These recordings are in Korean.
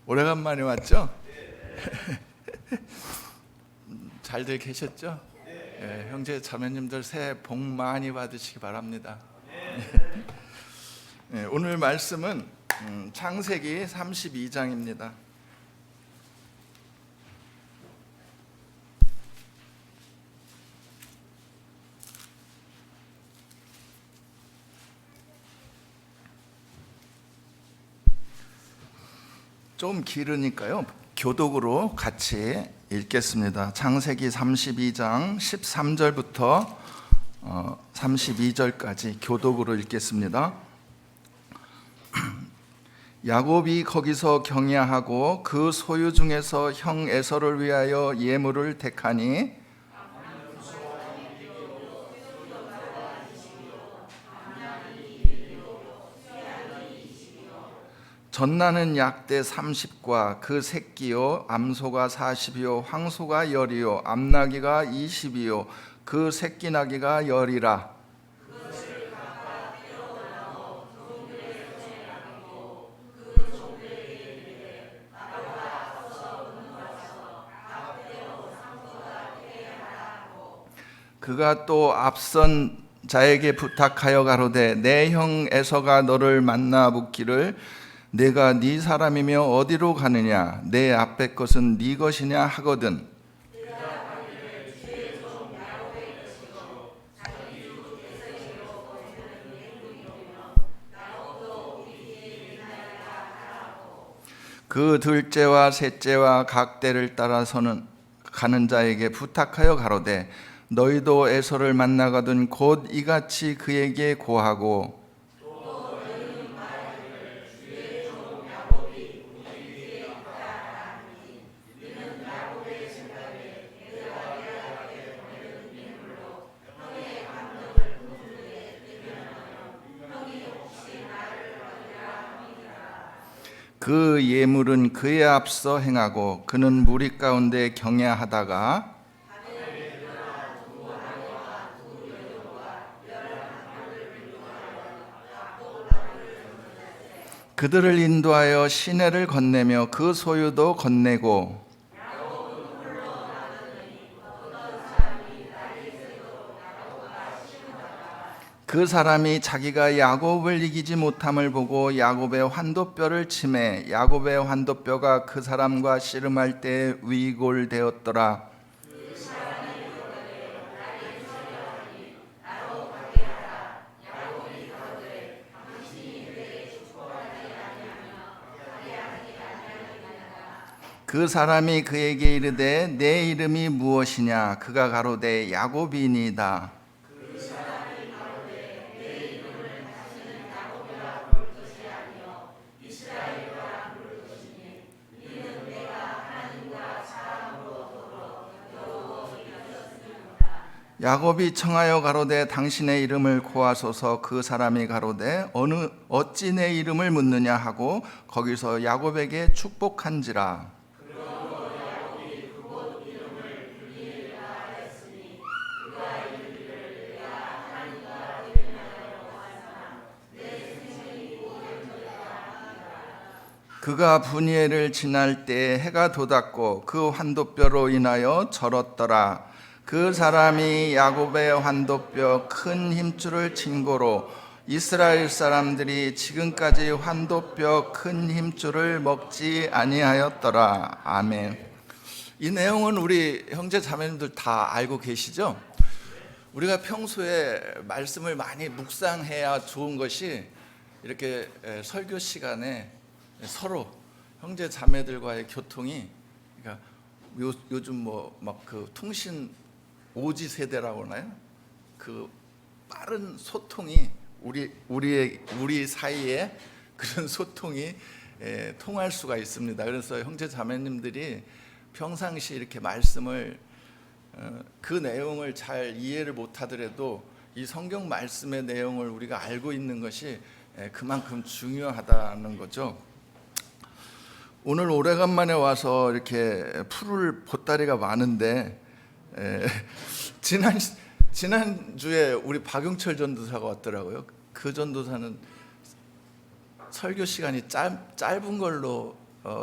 오래간만에 왔죠? 잘들 계셨죠? 네, 형제 자매님들 새해 복 많이 받으시기 바랍니다. 네, 오늘 말씀은 창세기 32장입니다. 좀 길으니까요, 교독으로 같이 읽겠습니다. 창세기 32장 13절부터 32절까지 교독으로 읽겠습니다. 야곱이 거기서 경야하고 그 소유 중에서 형 에서를 위하여 예물을 택하니 전나는 약대 30과 그 새끼요, 암소가 40이요, 황소가 10이요, 암나귀가 20이요, 그 새끼 나귀가 10이라. 그가 또 앞선 자에게 부탁하여 가로되 내 형 에서가 너를 만나 묻기를 내가 네 사람이며 어디로 가느냐 내 앞에 것은 네 것이냐 하거든. 그 둘째와 셋째와 각 때를 따라서는 가는 자에게 부탁하여 가로되 너희도 에서를 만나거든 곧 이같이 그에게 고하고 그 예물은 그의 앞서 행하고 그는 무리 가운데 경야하다가 그들을 인도하여 시내를 건네며 그 소유도 건네고 그 사람이 자기가 야곱을 이기지 못함을 보고 야곱의 환도뼈를 치매 야곱의 환도뼈가 그 사람과 씨름할 때 위골되었더라. 그 사람이 그에게 이르되 내 이름이 무엇이냐 그가 가로되 야곱이니이다. 야곱이 청하여 가로되 당신의 이름을 고하소서. 그 사람이 가로되 어찌 내 이름을 묻느냐 하고 거기서 야곱에게 축복한지라. 그가 분이엘을 지날 때 해가 돋았고 그 환도뼈로 인하여 절었더라. 그 사람이 야곱의 환도뼈 큰 힘줄을 친 고로 이스라엘 사람들이 지금까지 환도뼈 큰 힘줄을 먹지 아니하였더라. 아멘. 이 내용은 우리 형제 자매님들 다 알고 계시죠? 우리가 평소에 말씀을 많이 묵상해야 좋은 것이 이렇게 설교 시간에 서로 형제 자매들과의 교통이, 그러니까 요즘 뭐 막 그 통신 오지 세대라고 하나요? 그 빠른 소통이 우리 사이에 그런 소통이 통할 수가 있습니다. 그래서 형제 자매님들이 평상시 이렇게 말씀을 그 내용을 잘 이해를 못하더라도 이 성경 말씀의 내용을 우리가 알고 있는 것이 그만큼 중요하다는 거죠. 오늘 오래간만에 와서 이렇게 푸를 보따리가 많은데 지난주에 우리 박용철 전도사가 왔더라고요. 그 전도사는 설교 시간이 짧은 걸로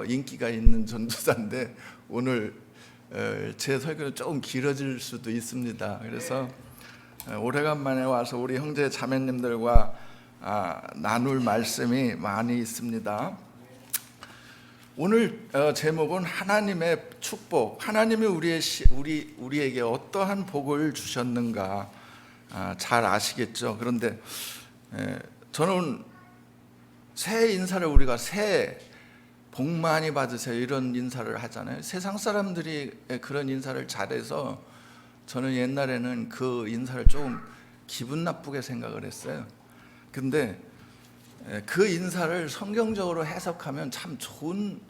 인기가 있는 전도사인데 오늘 제 설교는 조금 길어질 수도 있습니다. 그래서 오래간만에 와서 우리 형제 자매님들과 나눌 말씀이 많이 있습니다. 오늘 제목은 하나님의 축복. 하나님이 우리에게 어떠한 복을 주셨는가 잘 아시겠죠. 그런데 저는 새해 인사를 우리가 새해 복 많이 받으세요 이런 인사를 하잖아요. 세상 사람들이 그런 인사를 잘해서 저는 옛날에는 그 인사를 조금 기분 나쁘게 생각을 했어요. 근데 그 인사를 성경적으로 해석하면 참 좋은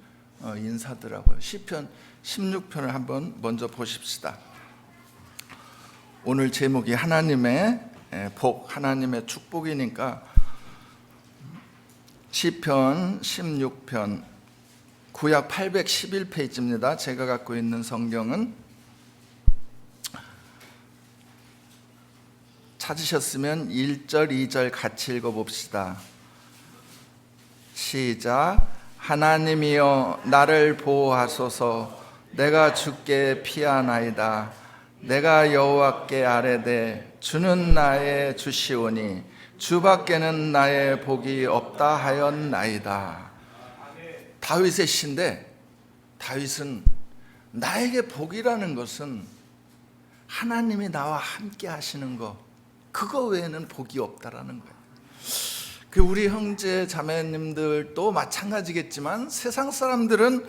인사더라고요. 시편 16편을 한번 먼저 보십시다. 오늘 제목이 하나님의 복, 하나님의 축복이니까 시편 16편 구약 811페이지입니다. 제가 갖고 있는 성경은 찾으셨으면 1절, 2절 같이 읽어봅시다. 시작. 하나님이여 나를 보호하소서. 내가 주께 피하나이다. 내가 여호와께 아뢰되 주는 나의 주시오니 주밖에는 나의 복이 없다 하였나이다. 다윗의 시인데 다윗은 나에게 복이라는 것은 하나님이 나와 함께 하시는 거, 그거 외에는 복이 없다라는 거예요. 우리 형제 자매님들도 마찬가지겠지만 세상 사람들은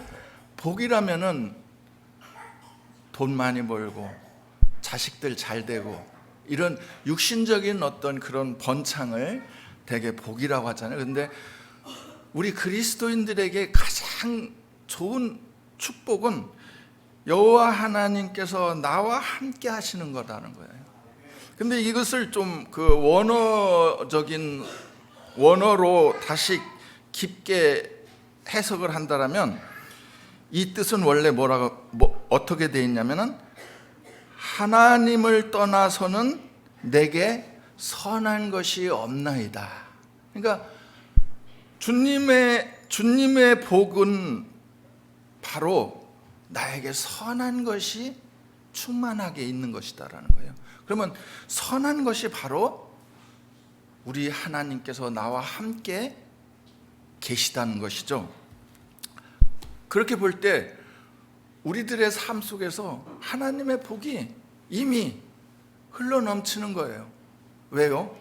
복이라면은 돈 많이 벌고 자식들 잘 되고 이런 육신적인 어떤 그런 번창을 되게 복이라고 하잖아요. 그런데 우리 그리스도인들에게 가장 좋은 축복은 여호와 하나님께서 나와 함께 하시는 거라는 거예요. 근데 이것을 좀 그 원어적인 원어로 다시 깊게 해석을 한다면 이 뜻은 원래 어떻게 되어 있냐면은 하나님을 떠나서는 내게 선한 것이 없나이다. 그러니까 주님의 복은 바로 나에게 선한 것이 충만하게 있는 것이다라는 거예요. 그러면 선한 것이 바로 우리 하나님께서 나와 함께 계시다는 것이죠. 그렇게 볼 때 우리들의 삶 속에서 하나님의 복이 이미 흘러넘치는 거예요. 왜요?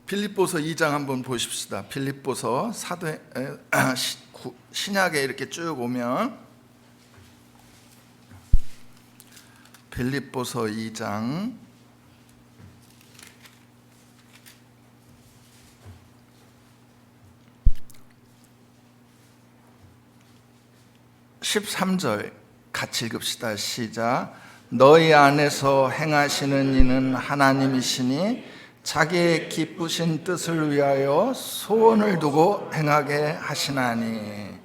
빌립보서 2장 한번 보십시다. 빌립보서 신약에 이렇게 쭉 오면 빌립보서 2장 13절 같이 읽읍시다. 시작. 너희 안에서 행하시는 이는 하나님이시니 자기의 기쁘신 뜻을 위하여 소원을 두고 행하게 하시나니.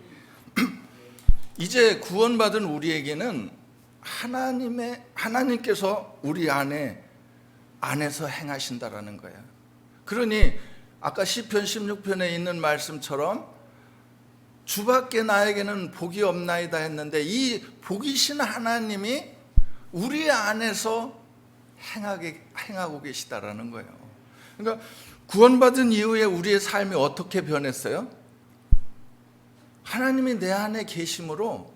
이제 구원받은 우리에게는 하나님께서 우리 안에서 행하신다라는 거예요. 그러니 아까 시편 16편에 있는 말씀처럼 주밖에 나에게는 복이 없나이다 했는데 이 복이신 하나님이 우리 안에서 행하고 계시다라는 거예요. 그러니까 구원받은 이후에 우리의 삶이 어떻게 변했어요? 하나님이 내 안에 계심으로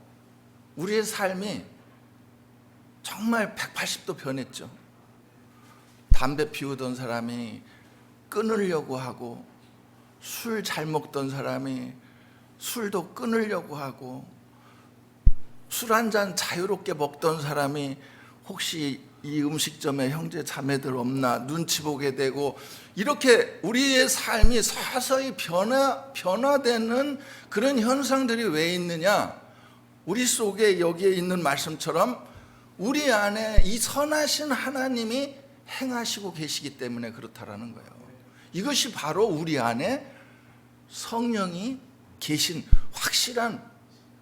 우리의 삶이 정말 180도 변했죠. 담배 피우던 사람이 끊으려고 하고, 술 잘 먹던 사람이 술도 끊으려고 하고, 술 한 잔 자유롭게 먹던 사람이 혹시 이 음식점에 형제 자매들 없나 눈치 보게 되고, 이렇게 우리의 삶이 서서히 변화되는 그런 현상들이 왜 있느냐? 우리 속에 여기에 있는 말씀처럼 우리 안에 이 선하신 하나님이 행하시고 계시기 때문에 그렇다라는 거예요. 이것이 바로 우리 안에 성령이 계신 확실한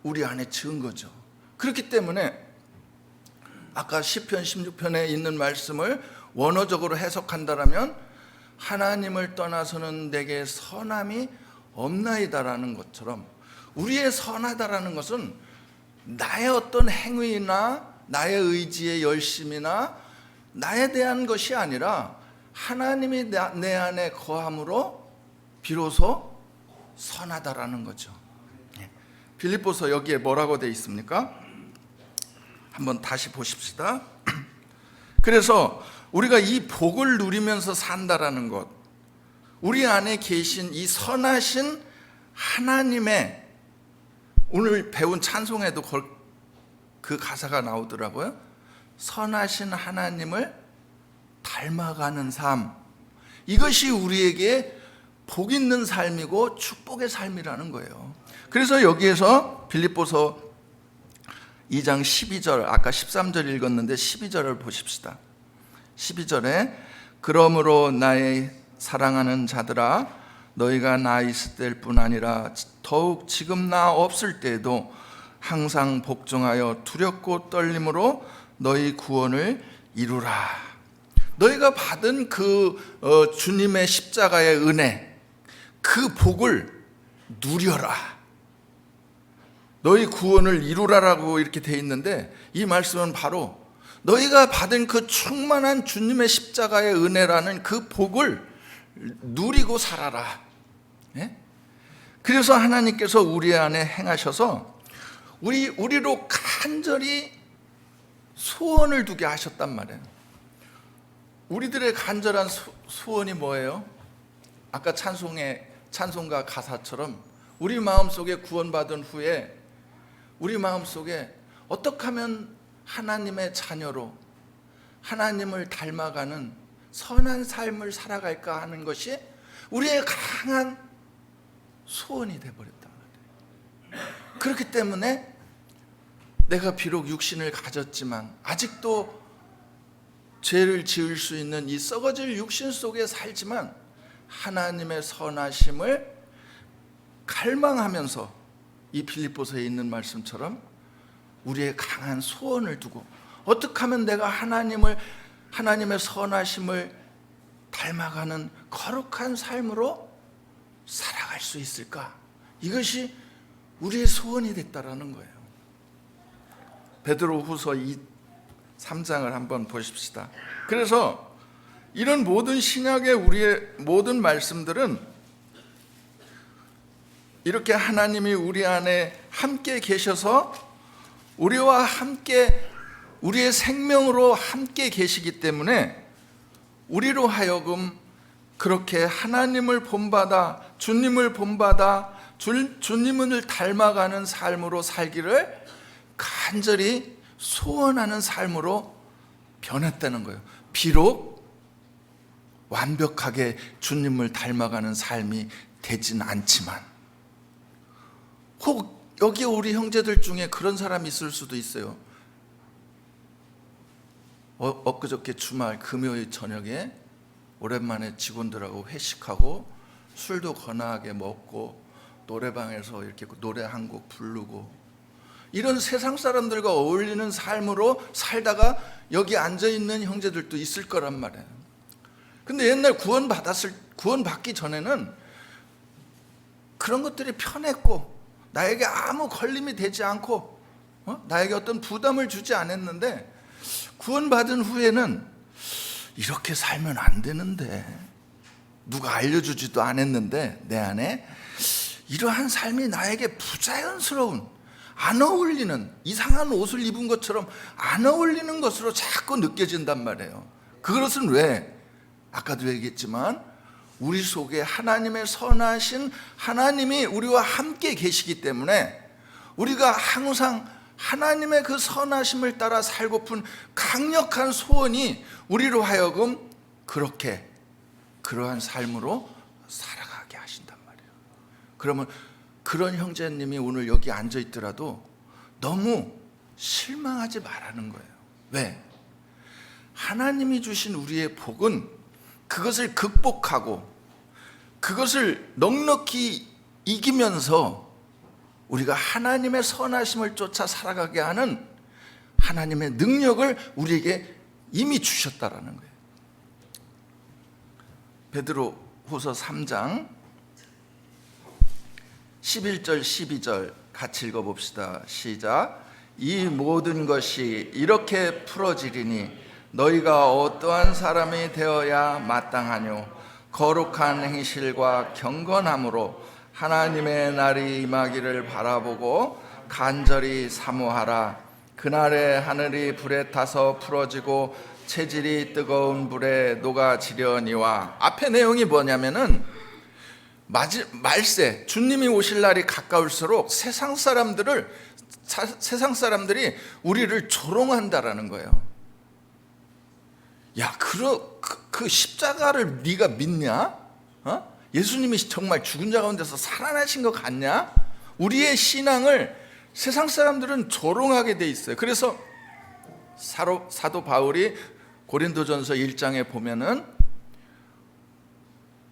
우리 안에 증거죠. 그렇기 때문에 아까 시편 16편에 있는 말씀을 원어적으로 해석한다면 하나님을 떠나서는 내게 선함이 없나이다라는 것처럼 우리의 선하다라는 것은 나의 어떤 행위나 나의 의지의 열심이나 나에 대한 것이 아니라 하나님이 내 안에 거함으로 비로소 선하다라는 거죠. 빌립보서 여기에 뭐라고 되어 있습니까? 한번 다시 보십시다. 그래서 우리가 이 복을 누리면서 산다라는 것, 우리 안에 계신 이 선하신 하나님의, 오늘 배운 찬송에도 그 가사가 나오더라고요. 선하신 하나님을 닮아가는 삶, 이것이 우리에게 복 있는 삶이고 축복의 삶이라는 거예요. 그래서 여기에서 빌립보서 2장 12절, 아까 13절 읽었는데 12절을 보십시다. 12절에 그러므로 나의 사랑하는 자들아, 너희가 나 있을 때뿐 아니라 더욱 지금 나 없을 때에도 항상 복종하여 두렵고 떨림으로 너희 구원을 이루라. 너희가 받은 그 주님의 십자가의 은혜, 그 복을 누려라. 너희 구원을 이루라라고 이렇게 돼 있는데, 이 말씀은 바로 너희가 받은 그 충만한 주님의 십자가의 은혜라는 그 복을 누리고 살아라. 예? 그래서 하나님께서 우리 안에 행하셔서 우리로 간절히 소원을 두게 하셨단 말이에요. 우리들의 간절한 소원이 뭐예요? 아까 찬송가 가사처럼 우리 마음속에 구원받은 후에 우리 마음속에 어떻게 하면 하나님의 자녀로 하나님을 닮아가는 선한 삶을 살아갈까 하는 것이 우리의 강한 소원이 되어버렸단 말이에요. 그렇기 때문에 내가 비록 육신을 가졌지만 아직도 죄를 지을 수 있는 이 썩어질 육신 속에 살지만 하나님의 선하심을 갈망하면서 이 빌립보서에 있는 말씀처럼 우리의 강한 소원을 두고 어떻게 하면 내가 하나님의 선하심을 닮아가는 거룩한 삶으로 살아갈 수 있을까? 이것이 우리의 소원이 됐다라는 거예요. 베드로후서 3장을 한번 보십시다. 그래서 이런 모든 신약의 우리의 모든 말씀들은 이렇게 하나님이 우리 안에 함께 계셔서 우리와 함께 우리의 생명으로 함께 계시기 때문에 우리로 하여금 그렇게 하나님을 본받아 주님을 본받아 주님을 닮아가는 삶으로 살기를 간절히 소원하는 삶으로 변했다는 거예요. 비록 완벽하게 주님을 닮아가는 삶이 되진 않지만, 혹 여기 우리 형제들 중에 그런 사람이 있을 수도 있어요. 엊그저께 주말 금요일 저녁에 오랜만에 직원들하고 회식하고 술도 거나하게 먹고 노래방에서 이렇게 노래 한 곡 부르고 이런 세상 사람들과 어울리는 삶으로 살다가 여기 앉아있는 형제들도 있을 거란 말이에요. 근데 옛날 구원받기 전에는 그런 것들이 편했고 나에게 아무 걸림이 되지 않고 나에게 어떤 부담을 주지 않았는데, 구원받은 후에는 이렇게 살면 안 되는데, 누가 알려주지도 않았는데 내 안에 이러한 삶이 나에게 부자연스러운, 안 어울리는, 이상한 옷을 입은 것처럼 안 어울리는 것으로 자꾸 느껴진단 말이에요. 그것은 왜? 아까도 얘기했지만 우리 속에 하나님의 선하신 하나님이 우리와 함께 계시기 때문에 우리가 항상 하나님의 그 선하심을 따라 살고픈 강력한 소원이 우리로 하여금 그러한 삶으로 살아가게 하신단 말이에요. 그러면 그런 형제님이 오늘 여기 앉아 있더라도 너무 실망하지 말라는 거예요. 왜? 하나님이 주신 우리의 복은 그것을 극복하고 그것을 넉넉히 이기면서 우리가 하나님의 선하심을 쫓아 살아가게 하는 하나님의 능력을 우리에게 이미 주셨다라는 거예요. 베드로후서 3장 11절 12절 같이 읽어봅시다. 시작. 이 모든 것이 이렇게 풀어지리니 너희가 어떠한 사람이 되어야 마땅하뇨. 거룩한 행실과 경건함으로 하나님의 날이 임하기를 바라보고 간절히 사모하라. 그날에 하늘이 불에 타서 풀어지고 체질이 뜨거운 불에 녹아지려니와. 앞에 내용이 뭐냐면은 말세, 주님이 오실 날이 가까울수록 세상 사람들이 우리를 조롱한다라는 거예요. 야, 그 십자가를 네가 믿냐? 예수님이 정말 죽은 자 가운데서 살아나신 것 같냐? 우리의 신앙을 세상 사람들은 조롱하게 돼 있어요. 그래서 사도 바울이 고린도전서 1장에 보면은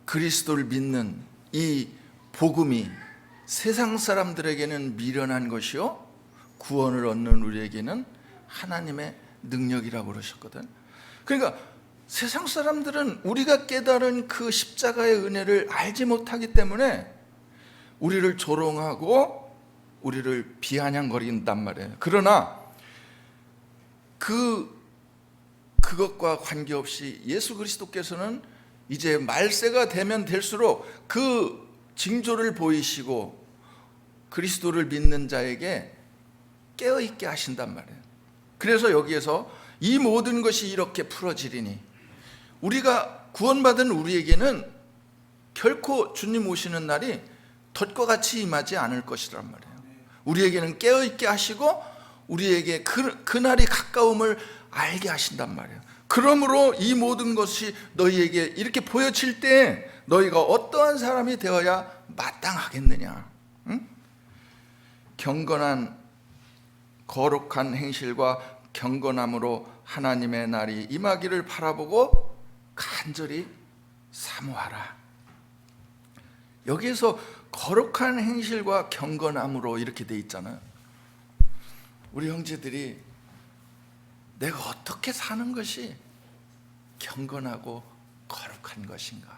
그리스도를 믿는 이 복음이 세상 사람들에게는 미련한 것이요 구원을 얻는 우리에게는 하나님의 능력이라고 그러셨거든. 그러니까 세상 사람들은 우리가 깨달은 그 십자가의 은혜를 알지 못하기 때문에 우리를 조롱하고 우리를 비아냥거린단 말이에요. 그러나 그것과 관계없이 예수 그리스도께서는 이제 말세가 되면 될수록 그 징조를 보이시고 그리스도를 믿는 자에게 깨어있게 하신단 말이에요. 그래서 여기에서 이 모든 것이 이렇게 풀어지리니, 우리가 구원받은 우리에게는 결코 주님 오시는 날이 덫과 같이 임하지 않을 것이란 말이에요. 우리에게는 깨어있게 하시고 우리에게 그 날이 가까움을 알게 하신단 말이에요. 그러므로 이 모든 것이 너희에게 이렇게 보여질 때 너희가 어떠한 사람이 되어야 마땅하겠느냐? 응? 경건한 거룩한 행실과 경건함으로 하나님의 날이 임하기를 바라보고 간절히 사모하라. 여기에서 거룩한 행실과 경건함으로 이렇게 돼 있잖아요. 우리 형제들이 내가 어떻게 사는 것이 경건하고 거룩한 것인가?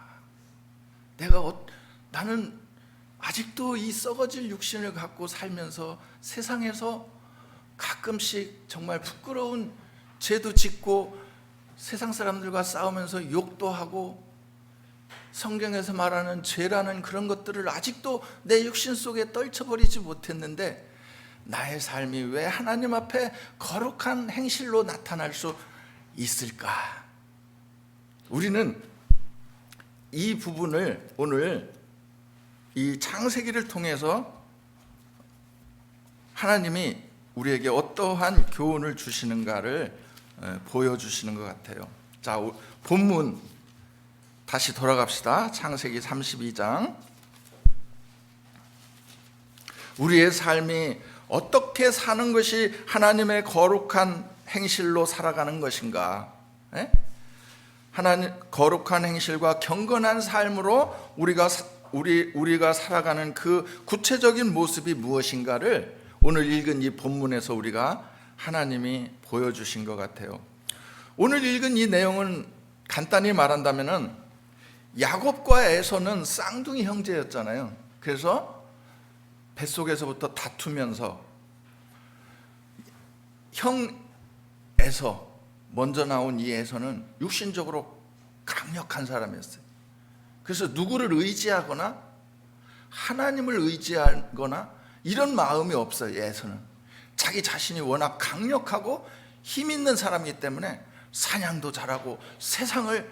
나는 아직도 이 썩어질 육신을 갖고 살면서 세상에서 가끔씩 정말 부끄러운 죄도 짓고 세상 사람들과 싸우면서 욕도 하고 성경에서 말하는 죄라는 그런 것들을 아직도 내 육신 속에 떨쳐버리지 못했는데 나의 삶이 왜 하나님 앞에 거룩한 행실로 나타날 수 있을까? 우리는 이 부분을 오늘 이 창세기를 통해서 하나님이 우리에게 어떠한 교훈을 주시는가를 보여주시는 것 같아요. 자, 본문 다시 돌아갑시다. 창세기 32장. 우리의 삶이 어떻게 사는 것이 하나님의 거룩한 행실로 살아가는 것인가? 하나님 거룩한 행실과 경건한 삶으로 우리가 살아가는 그 구체적인 모습이 무엇인가를 오늘 읽은 이 본문에서 우리가 하나님이 보여주신 것 같아요. 오늘 읽은 이 내용은 간단히 말한다면은 야곱과 에서는 쌍둥이 형제였잖아요. 그래서 뱃속에서부터 다투면서 형 에서 먼저 나온 이 에서는 육신적으로 강력한 사람이었어요. 그래서 누구를 의지하거나 하나님을 의지하거나 이런 마음이 없어요. 에서는 자기 자신이 워낙 강력하고 힘 있는 사람이기 때문에 사냥도 잘하고 세상을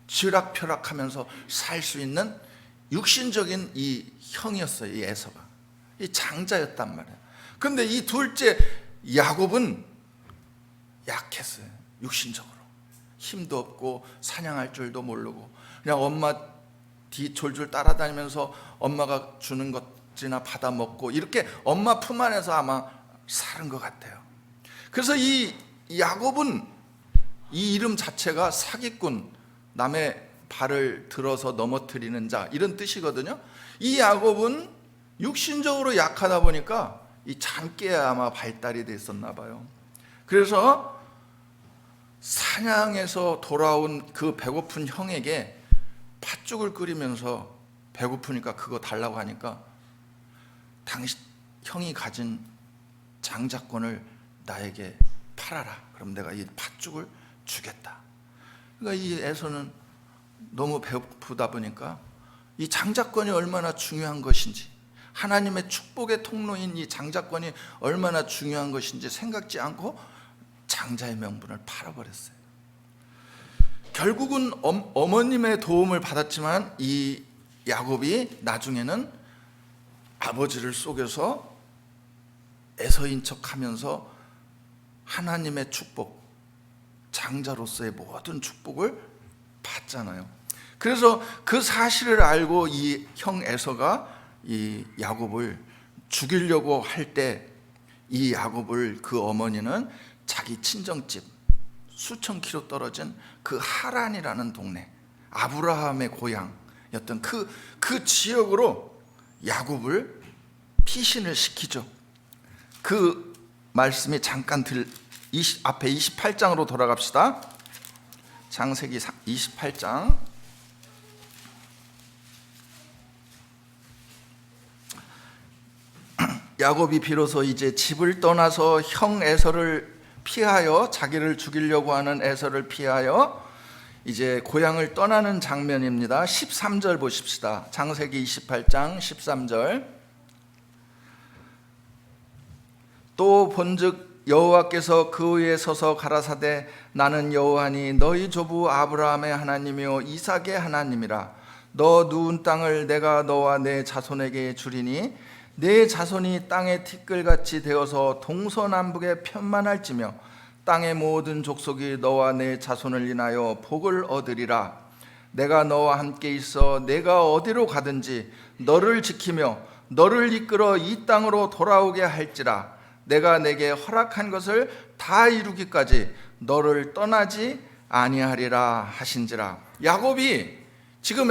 쥐락펴락하면서 살 수 있는 육신적인 이 형이었어요. 이 에서가 이 장자였단 말이에요. 그런데 이 둘째 야곱은 약했어요. 육신적으로 힘도 없고 사냥할 줄도 모르고 그냥 엄마 뒤 졸졸 따라다니면서 엄마가 주는 것이나 받아 먹고 이렇게 엄마 품 안에서 아마 사는 것 같아요. 그래서 이 야곱은 이 이름 자체가 사기꾼, 남의 발을 들어서 넘어뜨리는 자 이런 뜻이거든요. 이 야곱은 육신적으로 약하다 보니까 이 잔꾀에 아마 발달이 됐었나 봐요. 그래서 사냥에서 돌아온 그 배고픈 형에게 팥죽을 끓이면서 배고프니까 그거 달라고 하니까 형이 가진 장자권을 나에게 팔아라. 그럼 내가 이 팥죽을 주겠다. 그러니까 이 에서는 너무 배고프다 보니까 이 장자권이 얼마나 중요한 것인지, 하나님의 축복의 통로인 이 장자권이 얼마나 중요한 것인지 생각지 않고 장자의 명분을 팔아버렸어요. 결국은 어머님의 도움을 받았지만 이 야곱이 나중에는 아버지를 속여서 에서인 척하면서 하나님의 축복, 장자로서의 모든 축복을 받잖아요. 그래서 그 사실을 알고 이 형 에서가 이 야곱을 죽이려고 할 때 이 야곱을 그 어머니는 자기 친정집 수천 킬로 떨어진 그 하란이라는 동네, 아브라함의 고향이었던 그 지역으로 야곱을 피신을 시키죠. 그 말씀이 잠깐 앞에 28장으로 돌아갑시다. 창세기 28장. 야곱이 비로소 이제 집을 떠나서 형 에서를 피하여, 자기를 죽이려고 하는 에서를 피하여 이제 고향을 떠나는 장면입니다. 13절 보십시다. 창세기 28장 13절. 또 본즉 여호와께서 그 위에 서서 가라사대 나는 여호와니 너희 조부 아브라함의 하나님이요 이삭의 하나님이라. 너 누운 땅을 내가 너와 내 자손에게 주리니 내 자손이 땅의 티끌같이 되어서 동서남북에 편만할지며 땅의 모든 족속이 너와 내 자손을 인하여 복을 얻으리라. 내가 너와 함께 있어 내가 어디로 가든지 너를 지키며 너를 이끌어 이 땅으로 돌아오게 할지라. 내가 내게 허락한 것을 다 이루기까지 너를 떠나지 아니하리라 하신지라. 야곱이 지금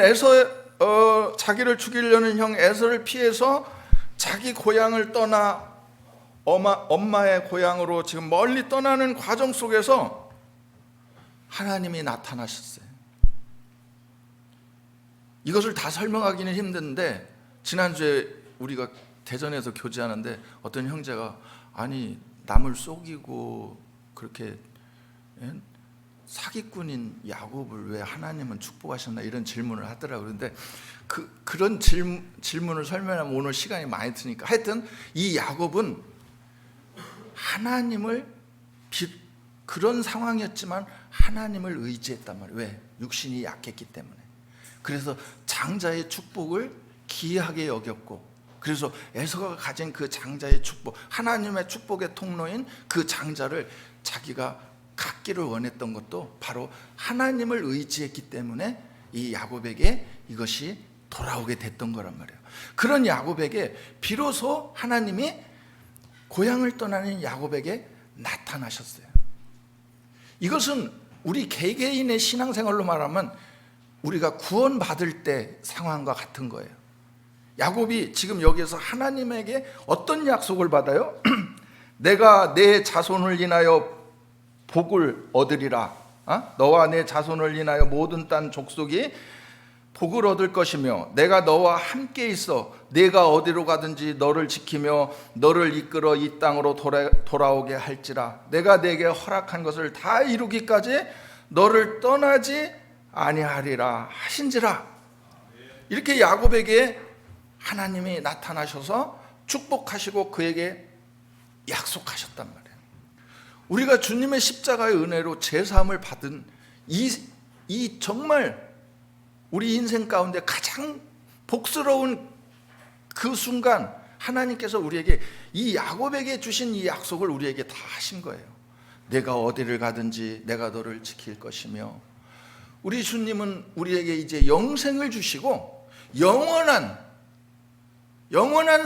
자기를 죽이려는 형 에서를 피해서 자기 고향을 떠나 엄마의 고향으로 지금 멀리 떠나는 과정 속에서 하나님이 나타나셨어요. 이것을 다 설명하기는 힘든데, 지난주에 우리가 대전에서 교제하는데 어떤 형제가 아니 남을 속이고 그렇게 사기꾼인 야곱을 왜 하나님은 축복하셨나 이런 질문을 하더라고요. 그런데 그런 질문을 설명하면 오늘 시간이 많이 드니까, 하여튼 이 야곱은 하나님을 그런 상황이었지만 하나님을 의지했단 말이에요. 왜? 육신이 약했기 때문에. 그래서 장자의 축복을 귀하게 여겼고, 그래서 에서가 가진 그 장자의 축복, 하나님의 축복의 통로인 그 장자를 자기가 갖기를 원했던 것도 바로 하나님을 의지했기 때문에 이 야곱에게 이것이 돌아오게 됐던 거란 말이에요. 그런 야곱에게 비로소 하나님이 고향을 떠나는 야곱에게 나타나셨어요. 이것은 우리 개개인의 신앙생활로 말하면 우리가 구원받을 때 상황과 같은 거예요. 야곱이 지금 여기에서 하나님에게 어떤 약속을 받아요? 내가 내 자손을 인하여 복을 얻으리라. 너와 내 자손을 인하여 모든 땅 족속이 복을 얻을 것이며 내가 너와 함께 있어 내가 어디로 가든지 너를 지키며 너를 이끌어 이 땅으로 돌아오게 할지라. 내가 내게 허락한 것을 다 이루기까지 너를 떠나지 아니하리라 하신지라. 이렇게 야곱에게 하나님이 나타나셔서 축복하시고 그에게 약속하셨단 말이에요. 우리가 주님의 십자가의 은혜로 제사함을 받은 이 정말 우리 인생 가운데 가장 복스러운 그 순간, 하나님께서 우리에게 이 야곱에게 주신 이 약속을 우리에게 다 하신 거예요. 내가 어디를 가든지 내가 너를 지킬 것이며, 우리 주님은 우리에게 이제 영생을 주시고 영원한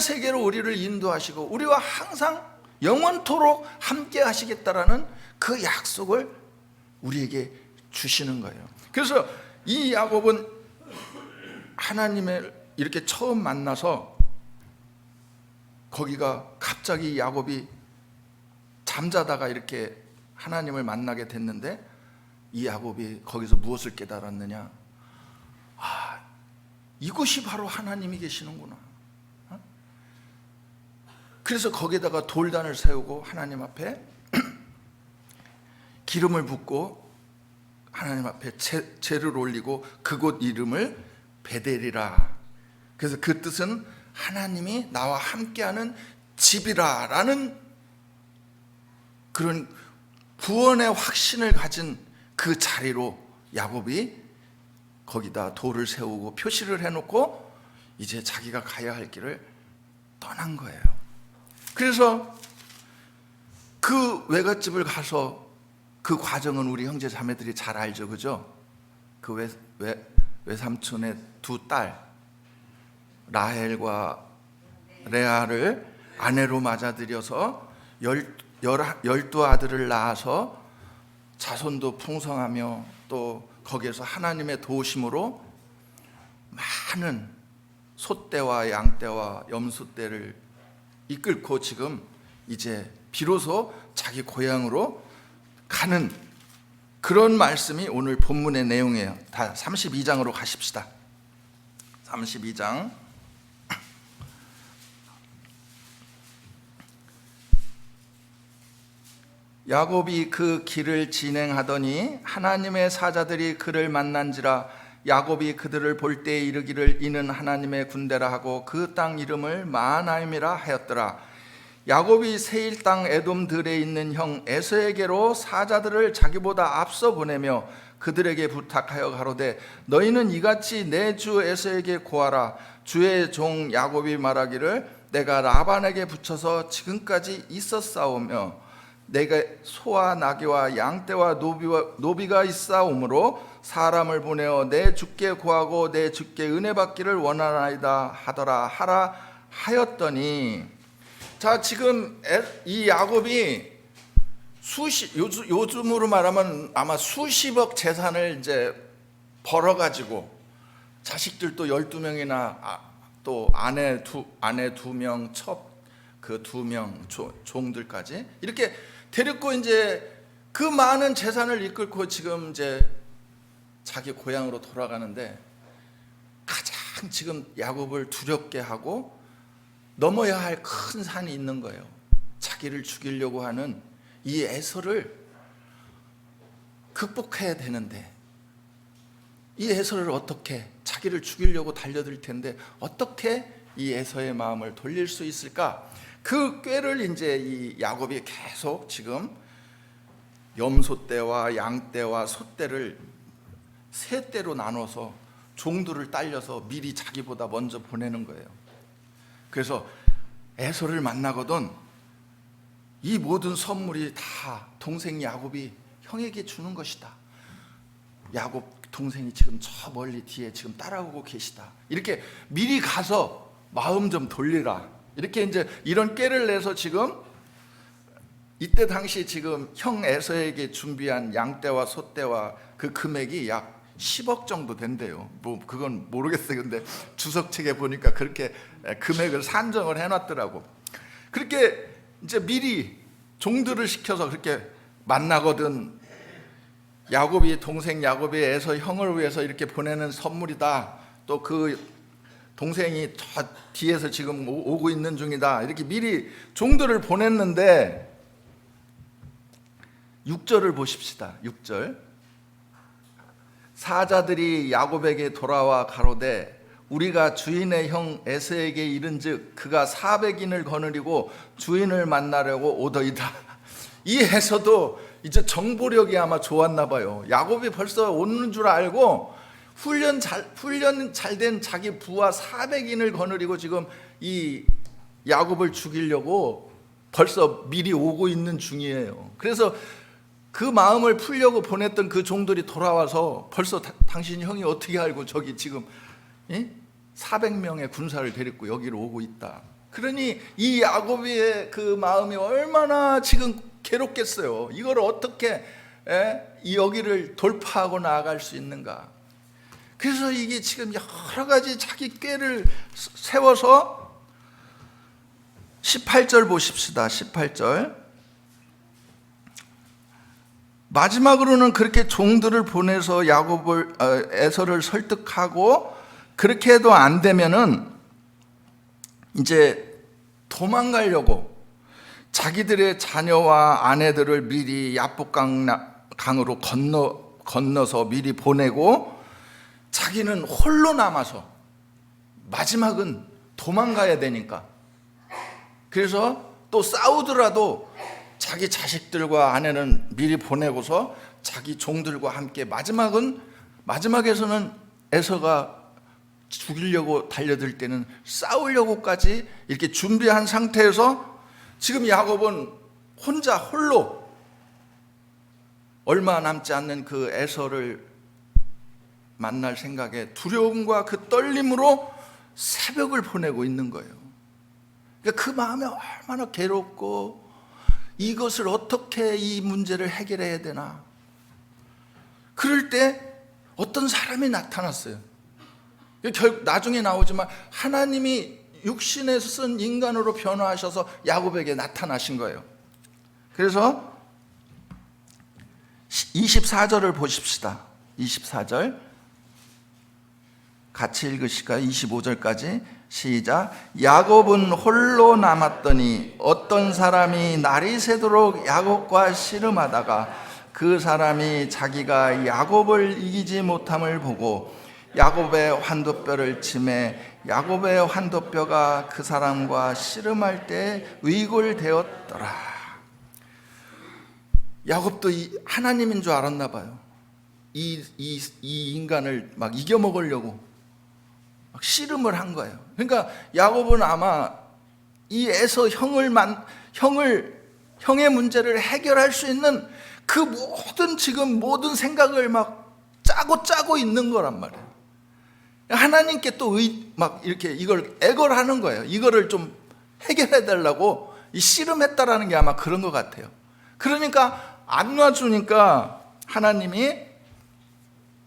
세계로 우리를 인도하시고 우리와 항상 영원토록 함께 하시겠다라는 그 약속을 우리에게 주시는 거예요. 그래서 이 야곱은 하나님을 이렇게 처음 만나서 거기가 갑자기 야곱이 잠자다가 이렇게 하나님을 만나게 됐는데, 이 야곱이 거기서 무엇을 깨달았느냐? 이것이 바로 하나님이 계시는구나. 그래서 거기에다가 돌단을 세우고 하나님 앞에 기름을 붓고 하나님 앞에 제를 올리고 그곳 이름을 베델이라. 그래서 그 뜻은 하나님이 나와 함께하는 집이라 라는 그런 구원의 확신을 가진 그 자리로 야곱이 거기다 돌을 세우고 표시를 해놓고 이제 자기가 가야 할 길을 떠난 거예요. 그래서 그 외갓집을 가서 그 과정은 우리 형제 자매들이 잘 알죠, 그죠? 그 외삼촌의 두 딸 라헬과 레아를 아내로 맞아들여서 12 아들을 낳아서 자손도 풍성하며 또 거기에서 하나님의 도우심으로 많은 소떼와 양떼와 염소떼를 이끌고 지금 이제 비로소 자기 고향으로 가는 그런 말씀이 오늘 본문의 내용이에요. 다 32장으로 가십시다. 32장. 야곱이 그 길을 진행하더니 하나님의 사자들이 그를 만난지라. 야곱이 그들을 볼 때에 이르기를 이는 하나님의 군대라 하고 그 땅 이름을 마하나임이라 하였더라. 야곱이 세일 땅 에돔 들에 있는 형 에서에게로 사자들을 자기보다 앞서 보내며 그들에게 부탁하여 가로되 너희는 이같이 내 주 에서에게 고하라. 주의 종 야곱이 말하기를 내가 라반에게 붙여서 지금까지 있었사오며 내가 소와 나귀와 양떼와 노비가 있사오므로 사람을 보내어 내 주께 구하고 내 주께 은혜 받기를 원하나이다 하라 하였더니. 자, 지금 이 야곱이 요즘으로 말하면 아마 수십억 재산을 이제 벌어가지고 자식들도 12명이나 또 아내 2명, 그 2명 종들까지 이렇게 데리고 이제 그 많은 재산을 이끌고 지금 이제 자기 고향으로 돌아가는데 가장 지금 야곱을 두렵게 하고 넘어야 할 큰 산이 있는 거예요. 자기를 죽이려고 하는 이 에서를 극복해야 되는데 이 에서를 어떻게, 자기를 죽이려고 달려들 텐데 어떻게 이 에서의 마음을 돌릴 수 있을까? 그 꾀를 이제 이 야곱이 계속 지금 염소떼와 양떼와 소떼를 세 떼로 나눠서 종들을 딸려서 미리 자기보다 먼저 보내는 거예요. 그래서 에서를 만나거든 이 모든 선물이 다 동생 야곱이 형에게 주는 것이다. 야곱 동생이 지금 저 멀리 뒤에 지금 따라오고 계시다. 이렇게 미리 가서 마음 좀 돌리라. 이렇게 이제 이런 꾀를 내서 지금 이때 당시 지금 형 에서에게 준비한 양떼와 소떼와 그 금액이 약 10억 정도 된대요. 뭐 그건 모르겠어요. 근데 주석책에 보니까 그렇게 금액을 산정을 해놨더라고. 그렇게 이제 미리 종들을 시켜서 그렇게 만나거든. 야곱이 동생 야곱이 에서 형을 위해서 이렇게 보내는 선물이다. 또 그 동생이 저 뒤에서 지금 오고 있는 중이다. 이렇게 미리 종들을 보냈는데 6절을 보십시다. 6절. 사자들이 야곱에게 돌아와 가로되 우리가 주인의 형 에서에게 이른즉 그가 400인을 거느리고 주인을 만나려고 오더이다. 이 에서도 이제 정보력이 아마 좋았나 봐요. 야곱이 벌써 오는 줄 알고 훈련 잘 된 자기 부하 400인을 거느리고 지금 이 야곱을 죽이려고 벌써 미리 오고 있는 중이에요. 그래서 그 마음을 풀려고 보냈던 그 종들이 돌아와서 벌써 당신 형이 어떻게 알고 저기 지금 400명의 군사를 데리고 여기로 오고 있다. 그러니 이 야곱의 그 마음이 얼마나 지금 괴롭겠어요. 이걸 어떻게 여기를 돌파하고 나아갈 수 있는가. 그래서 이게 지금 여러 가지 자기 꾀를 세워서 18절 보십시다. 18절. 마지막으로는 그렇게 종들을 보내서 에서를 설득하고 그렇게 해도 안 되면은 이제 도망가려고 자기들의 자녀와 아내들을 미리 야복강으로 건너서 미리 보내고 자기는 홀로 남아서 마지막은 도망가야 되니까, 그래서 또 싸우더라도 자기 자식들과 아내는 미리 보내고서 자기 종들과 함께 마지막에서는 에서가 죽이려고 달려들 때는 싸우려고까지 이렇게 준비한 상태에서 지금 야곱은 혼자 홀로 얼마 남지 않는 그 에서를 만날 생각에 두려움과 그 떨림으로 새벽을 보내고 있는 거예요. 그러니까 그 마음이 얼마나 괴롭고 이것을 어떻게 이 문제를 해결해야 되나. 그럴 때 어떤 사람이 나타났어요. 나중에 나오지만 하나님이 육신에 쓴 인간으로 변화하셔서 야곱에게 나타나신 거예요. 그래서 24절을 보십시다. 24절 같이 읽으실까요? 25절까지 시작. 야곱은 홀로 남았더니 어떤 사람이 날이 새도록 야곱과 씨름하다가 그 사람이 자기가 야곱을 이기지 못함을 보고 야곱의 환도뼈를 치매 야곱의 환도뼈가 그 사람과 씨름할 때 위골되었더라. 야곱도 하나님인 줄 알았나 봐요. 이 인간을 막 이겨먹으려고 막 씨름을 한 거예요. 그러니까 야곱은 아마 이 에서 형의 문제를 해결할 수 있는 그 모든 생각을 막 짜고 있는 거란 말이에요. 하나님께 또 막 이렇게 이걸 애걸하는 거예요. 이거를 좀 해결해 달라고 이 씨름했다라는 게 아마 그런 것 같아요. 그러니까 안 놔주니까 하나님이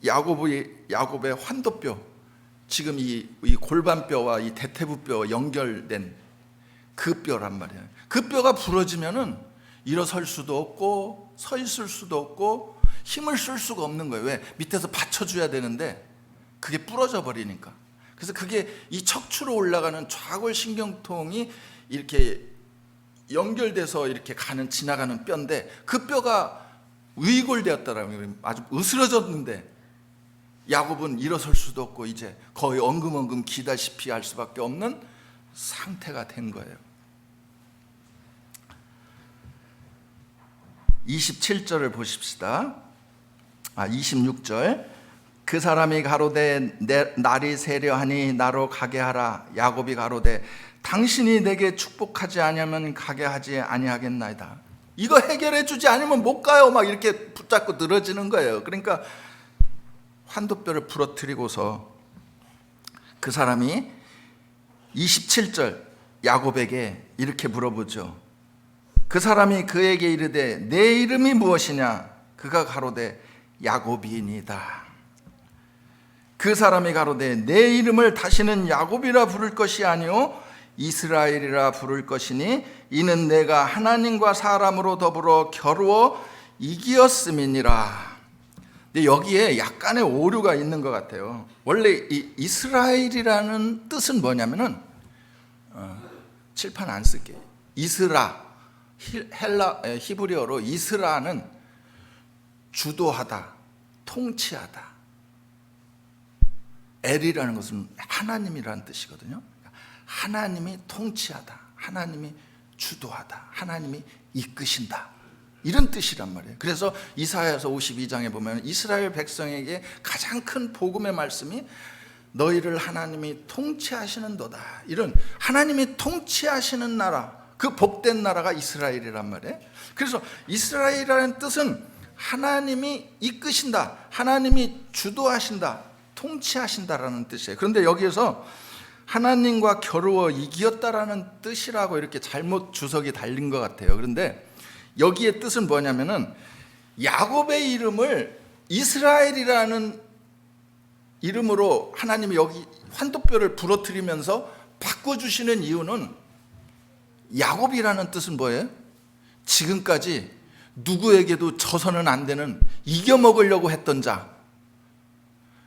야곱의 환도뼈, 지금 이 골반뼈와 이 대퇴부뼈 연결된 그 뼈란 말이에요. 그 뼈가 부러지면은 일어설 수도 없고 서 있을 수도 없고 힘을 쓸 수가 없는 거예요. 왜? 밑에서 받쳐줘야 되는데 그게 부러져 버리니까. 그래서 그게 이 척추로 올라가는 좌골신경통이 이렇게 연결돼서 이렇게 지나가는 뼈인데 그 뼈가 위골되었다라는 거예요. 아주 으스러졌는데 야곱은 일어설 수도 없고 이제 거의 엉금엉금 기다시피 할 수밖에 없는 상태가 된 거예요. 27절을 보십시다. 26절. 그 사람이 가로되 날이 새려하니 나로 가게 하라. 야곱이 가로되 당신이 내게 축복하지 아니하면 가게 하지 아니하겠나이다. 이거 해결해 주지 않으면 못 가요. 막 이렇게 붙잡고 늘어지는 거예요. 그러니까 환도뼈를 부러뜨리고서 그 사람이 27절 야곱에게 이렇게 물어보죠. 그 사람이 그에게 이르되 내 이름이 무엇이냐? 그가 가로되 야곱이니이다. 그 사람이 가로되 내 이름을 다시는 야곱이라 부를 것이 아니요 이스라엘이라 부를 것이니 이는 내가 하나님과 사람으로 더불어 겨루어 이기었음이니라. 근데 여기에 약간의 오류가 있는 것 같아요. 원래 이 이스라엘이라는 뜻은 뭐냐면은 칠판 안 쓸게요. 이스라, 히브리어로 이스라는 주도하다, 통치하다. 엘이라는 것은 하나님이라는 뜻이거든요. 하나님이 통치하다, 하나님이 주도하다, 하나님이 이끄신다, 이런 뜻이란 말이에요. 그래서 이사야서 52장에 보면 이스라엘 백성에게 가장 큰 복음의 말씀이 너희를 하나님이 통치하시는도다. 이런 하나님이 통치하시는 나라, 그 복된 나라가 이스라엘이란 말이에요. 그래서 이스라엘이라는 뜻은 하나님이 이끄신다, 하나님이 주도하신다, 통치하신다라는 뜻이에요. 그런데 여기에서 하나님과 겨루어 이기었다라는 뜻이라고 이렇게 잘못 주석이 달린 것 같아요. 그런데 여기의 뜻은 뭐냐면은 야곱의 이름을 이스라엘이라는 이름으로 하나님이 여기 환도뼈를 부러뜨리면서 바꿔주시는 이유는, 야곱이라는 뜻은 뭐예요? 지금까지 누구에게도 져서는 안 되는, 이겨먹으려고 했던 자,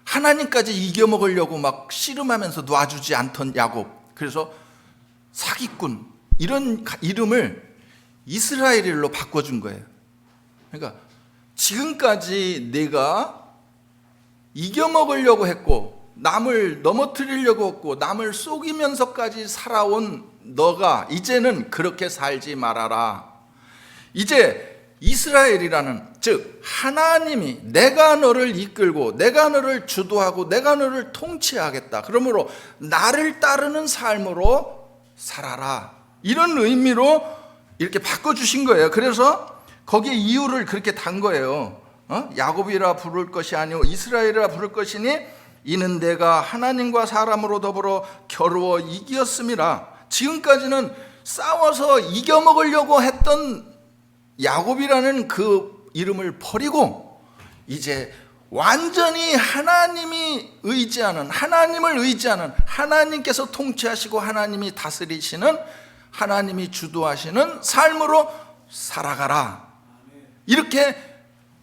하나님까지 이겨먹으려고 막 씨름하면서 놔주지 않던 야곱, 그래서 사기꾼, 이런 이름을 이스라엘로 바꿔준 거예요. 그러니까 지금까지 내가 이겨먹으려고 했고 남을 넘어뜨리려고 했고 남을 속이면서까지 살아온 너가 이제는 그렇게 살지 말아라. 이제 이스라엘이라는, 즉 하나님이 내가 너를 이끌고 내가 너를 주도하고 내가 너를 통치하겠다. 그러므로 나를 따르는 삶으로 살아라. 이런 의미로 이렇게 바꿔주신 거예요. 그래서 거기에 이유를 그렇게 단 거예요. 야곱이라 부를 것이 아니오 이스라엘이라 부를 것이니 이는 내가 하나님과 사람으로 더불어 겨루어 이기었음이라. 지금까지는 싸워서 이겨먹으려고 했던 야곱이라는 그 이름을 버리고 이제 완전히 하나님을 의지하는 하나님께서 통치하시고 하나님이 다스리시는, 하나님이 주도하시는 삶으로 살아가라. 이렇게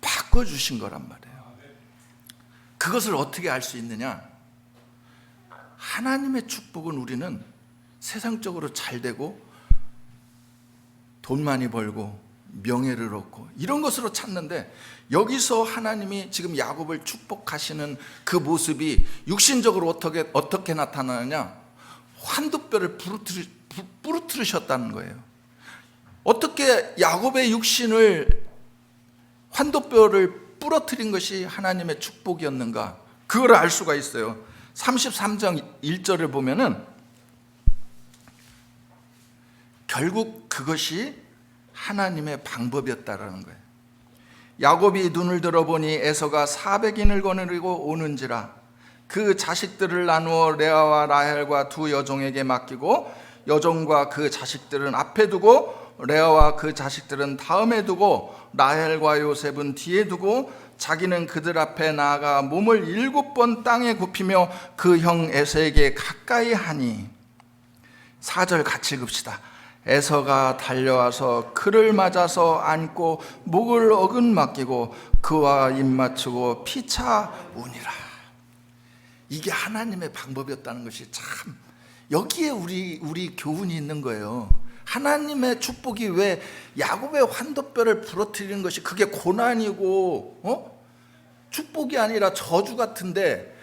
바꿔주신 거란 말이에요. 그것을 어떻게 알 수 있느냐? 하나님의 축복은 우리는 세상적으로 잘 되고 돈 많이 벌고 명예를 얻고 이런 것으로 찾는데, 여기서 하나님이 지금 야곱을 축복하시는 그 모습이 육신적으로 어떻게 나타나느냐? 환도뼈를 부르트르셨다는 거예요. 어떻게 야곱의 육신을, 환도뼈를 부러뜨린 것이 하나님의 축복이었는가? 그걸 알 수가 있어요. 33장 1절을 보면은 결국 그것이 하나님의 방법이었다라는 거예요. 야곱이 눈을 들어보니 에서가 400인을 거느리고 오는지라. 그 자식들을 나누어 레아와 라헬과 두 여종에게 맡기고 여종과 그 자식들은 앞에 두고 레아와 그 자식들은 다음에 두고 라헬과 요셉은 뒤에 두고 자기는 그들 앞에 나아가 몸을 7번 땅에 굽히며 그 형 에서에게 가까이 하니. 4절 같이 읽읍시다. 에서가 달려와서 그를 맞아서 안고 목을 어긋맞기고 그와 입맞추고 피차 우니라. 이게 하나님의 방법이었다는 것이 참, 여기에 우리 교훈이 있는 거예요. 하나님의 축복이 왜 야곱의 환도뼈를 부러뜨리는 것이 그게 고난이고 축복이 아니라 저주 같은데,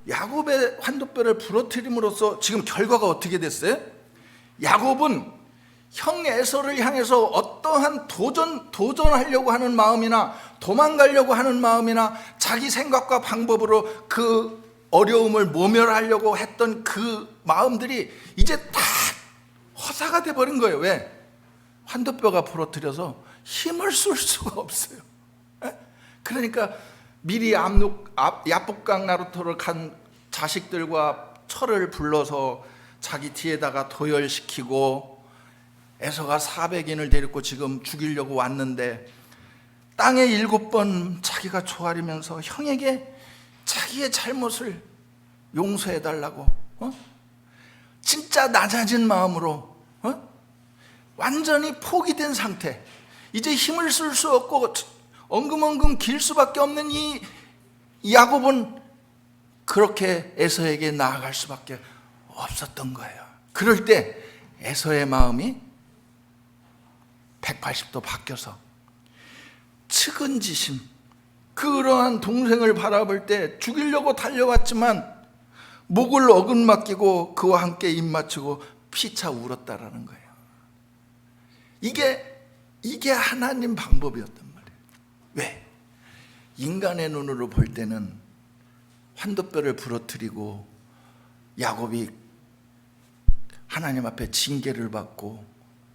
야곱의 환도뼈를 부러뜨림으로써 지금 결과가 어떻게 됐어요? 야곱은 형 에서를 향해서 어떠한 도전하려고 하는 마음이나 도망가려고 하는 마음이나 자기 생각과 방법으로 그 어려움을 모멸하려고 했던 그 마음들이 이제 다 허사가 돼버린 거예요. 왜? 환도뼈가 부러뜨려서 힘을 쓸 수가 없어요. 그러니까 미리 야복강 나루터를 간 자식들과 철을 불러서 자기 뒤에다가 도열시키고, 에서가 400인을 데리고 지금 죽이려고 왔는데 땅에 7번 자기가 조아리면서 형에게 자기의 잘못을 용서해달라고 진짜 낮아진 마음으로 완전히 포기된 상태, 이제 힘을 쓸 수 없고 엉금엉금 길 수밖에 없는 이 야곱은 그렇게 에서에게 나아갈 수밖에 없었던 거예요. 그럴 때 에서의 마음이 180도 바뀌어서 측은지심, 그러한 동생을 바라볼 때 죽이려고 달려왔지만 목을 어긋맞기고 그와 함께 입맞추고 피차 울었다라는 거예요. 이게 하나님 방법이었단 말이에요. 왜? 인간의 눈으로 볼 때는 환도뼈를 부러뜨리고 야곱이 하나님 앞에 징계를 받고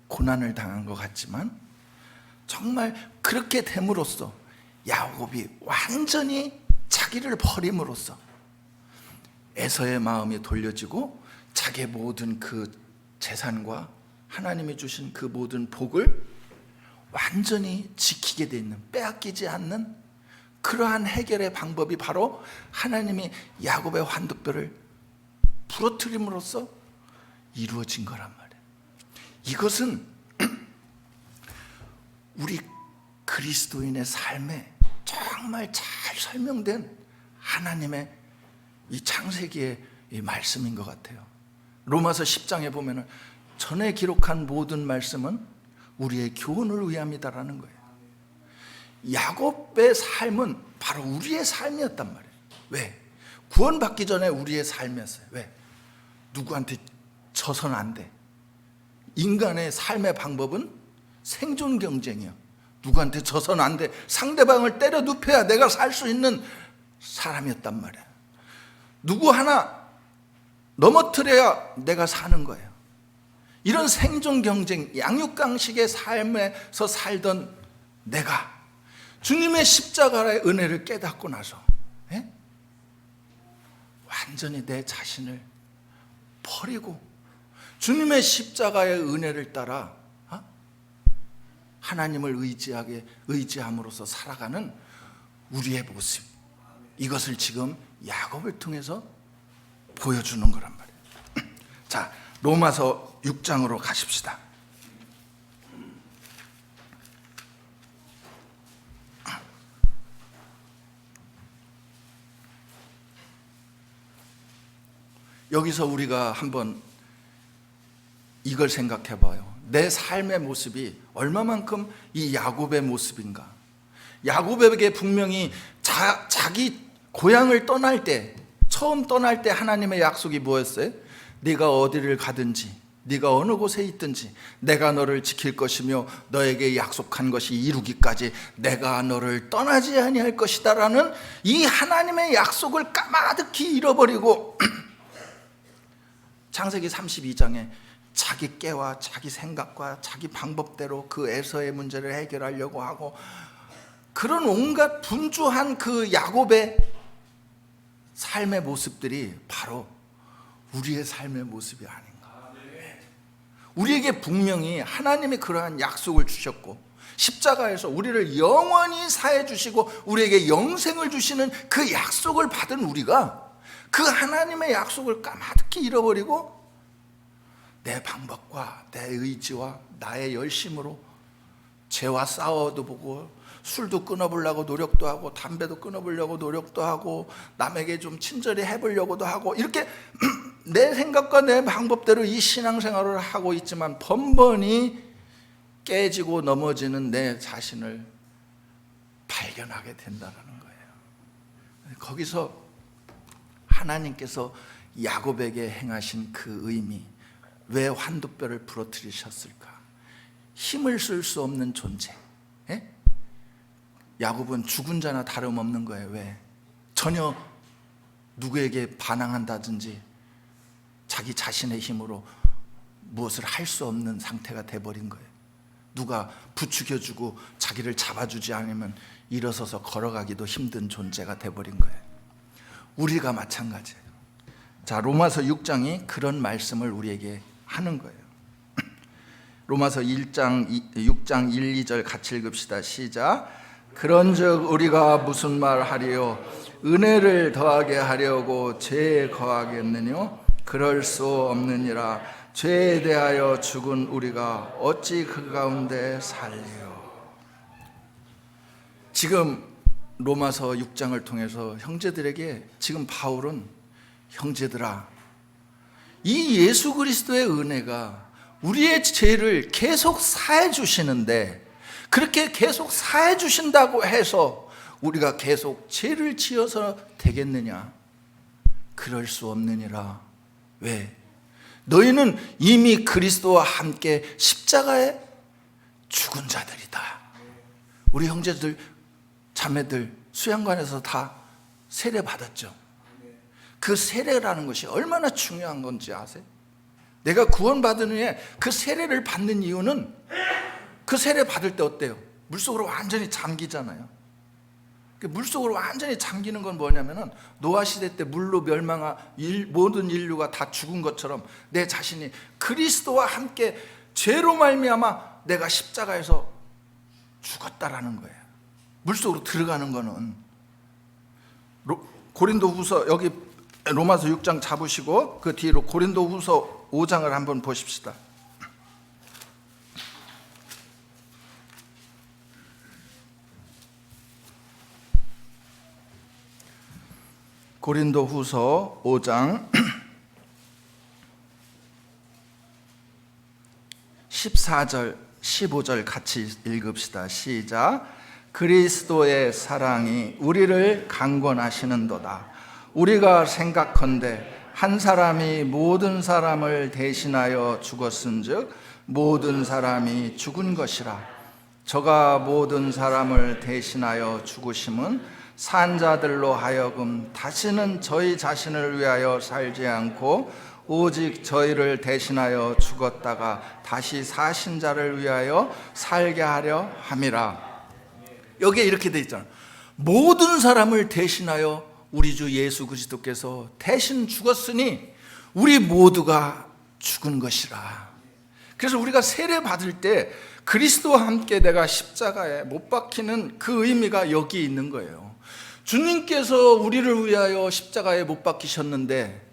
고난을 당한 것 같지만, 정말 그렇게 됨으로써 야곱이 완전히 자기를 버림으로써 에서의 마음이 돌려지고 자기의 모든 그 재산과 하나님이 주신 그 모든 복을 완전히 지키게 돼 있는, 빼앗기지 않는 그러한 해결의 방법이 바로 하나님이 야곱의 환도뼈를 부러뜨림으로써 이루어진 거란 말이에요. 이것은 우리 그리스도인의 삶에 정말 잘 설명된 하나님의 이 창세기의 이 말씀인 것 같아요. 로마서 10장에 보면은 전에 기록한 모든 말씀은 우리의 교훈을 위함이다라는 거예요. 야곱의 삶은 바로 우리의 삶이었단 말이에요. 왜? 구원받기 전에 우리의 삶이었어요. 왜? 누구한테 져서는 안 돼. 인간의 삶의 방법은 생존 경쟁이야. 누구한테 져서는 안 돼. 상대방을 때려 눕혀야 내가 살 수 있는 사람이었단 말이야. 누구 하나 넘어뜨려야 내가 사는 거예요. 이런 생존 경쟁, 양육강식의 삶에서 살던 내가 주님의 십자가의 은혜를 깨닫고 나서 완전히 내 자신을 버리고 주님의 십자가의 은혜를 따라 하나님을 의지함으로써 살아가는 우리의 모습, 이것을 지금 야곱을 통해서 보여주는 거란 말이에요. 자, 로마서 6장으로 가십시다. 여기서 우리가 한번 이걸 생각해 봐요. 내 삶의 모습이 얼마만큼 이 야곱의 모습인가. 야곱에게 분명히 자기 고향을 떠날 때, 처음 떠날 때 하나님의 약속이 뭐였어요? 네가 어디를 가든지, 네가 어느 곳에 있든지 내가 너를 지킬 것이며 너에게 약속한 것이 이루기까지 내가 너를 떠나지 아니할 것이다 라는 이 하나님의 약속을 까마득히 잃어버리고 창세기 32장에 자기 깨와 자기 생각과 자기 방법대로 그 에서의 문제를 해결하려고 하고, 그런 온갖 분주한 그 야곱의 삶의 모습들이 바로 우리의 삶의 모습이 아닌가. 우리에게 분명히 하나님이 그러한 약속을 주셨고 십자가에서 우리를 영원히 사해 주시고 우리에게 영생을 주시는 그 약속을 받은 우리가 그 하나님의 약속을 까마득히 잃어버리고 내 방법과 내 의지와 나의 열심으로 죄와 싸워도 보고 술도 끊어보려고 노력도 하고 담배도 끊어보려고 노력도 하고 남에게 좀 친절히 해보려고도 하고 이렇게 내 생각과 내 방법대로 이 신앙생활을 하고 있지만 번번이 깨지고 넘어지는 내 자신을 발견하게 된다는 거예요. 거기서 하나님께서 야곱에게 행하신 그 의미, 왜 환두뼈를 부러뜨리셨을까? 힘을 쓸 수 없는 존재. 야곱은 죽은 자나 다름없는 거예요. 왜? 전혀 누구에게 반항한다든지 자기 자신의 힘으로 무엇을 할 수 없는 상태가 돼버린 거예요. 누가 부추겨주고 자기를 잡아주지 않으면 일어서서 걸어가기도 힘든 존재가 돼버린 거예요. 우리가 마찬가지예요. 자, 로마서 6장이 그런 말씀을 우리에게 하는 거예요. 로마서 6장 1, 2절 같이 읽읍시다. 시작. 그런즉 우리가 무슨 말 하리요? 은혜를 더하게 하려고 죄에 거하겠느뇨? 그럴 수 없느니라. 죄에 대하여 죽은 우리가 어찌 그 가운데 살리요? 지금 로마서 6장을 통해서 형제들에게 지금 바울은 형제들아, 이 예수 그리스도의 은혜가 우리의 죄를 계속 사해 주시는데 그렇게 계속 사해 주신다고 해서 우리가 계속 죄를 지어서 되겠느냐? 그럴 수 없느니라. 왜? 너희는 이미 그리스도와 함께 십자가에 죽은 자들이다. 우리 형제들 자매들 수양관에서 다 세례 받았죠. 그 세례라는 것이 얼마나 중요한 건지 아세요? 내가 구원받은 후에 그 세례를 받는 이유는 그 세례 받을 때 어때요? 물속으로 완전히 잠기잖아요. 물속으로 완전히 잠기는 건 뭐냐면은 노아 시대 때 물로 멸망한 모든 인류가 다 죽은 것처럼 내 자신이 그리스도와 함께 죄로 말미암아 내가 십자가에서 죽었다라는 거예요. 물속으로 들어가는 거는. 고린도후서, 여기 로마서 6장 잡으시고 그 뒤로 고린도후서 5장을 한번 보십시다. 고린도후서 5장 14절 15절 같이 읽읍시다. 시작. 그리스도의 사랑이 우리를 강권하시는도다. 우리가 생각컨대 한 사람이 모든 사람을 대신하여 죽었은즉 모든 사람이 죽은 것이라. 저가 모든 사람을 대신하여 죽으심은 산 자들로 하여금 다시는 저희 자신을 위하여 살지 않고 오직 저희를 대신하여 죽었다가 다시 사신 자를 위하여 살게 하려 함이라. 여기에 이렇게 돼 있잖아. 모든 사람을 대신하여 우리 주 예수 그리스도께서 대신 죽었으니 우리 모두가 죽은 것이라. 그래서 우리가 세례 받을 때 그리스도와 함께 내가 십자가에 못 박히는 그 의미가 여기 있는 거예요. 주님께서 우리를 위하여 십자가에 못 박히셨는데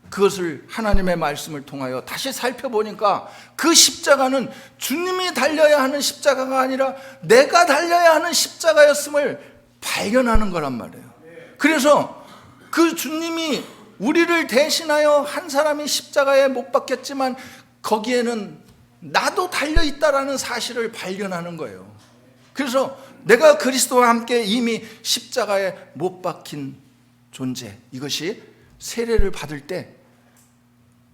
그것을 하나님의 말씀을 통하여 다시 살펴보니까 그 십자가는 주님이 달려야 하는 십자가가 아니라 내가 달려야 하는 십자가였음을 발견하는 거란 말이에요. 그래서 그 주님이 우리를 대신하여 한 사람이 십자가에 못 박혔지만 거기에는 나도 달려있다라는 사실을 발견하는 거예요. 그래서 내가 그리스도와 함께 이미 십자가에 못 박힌 존재, 이것이 세례를 받을 때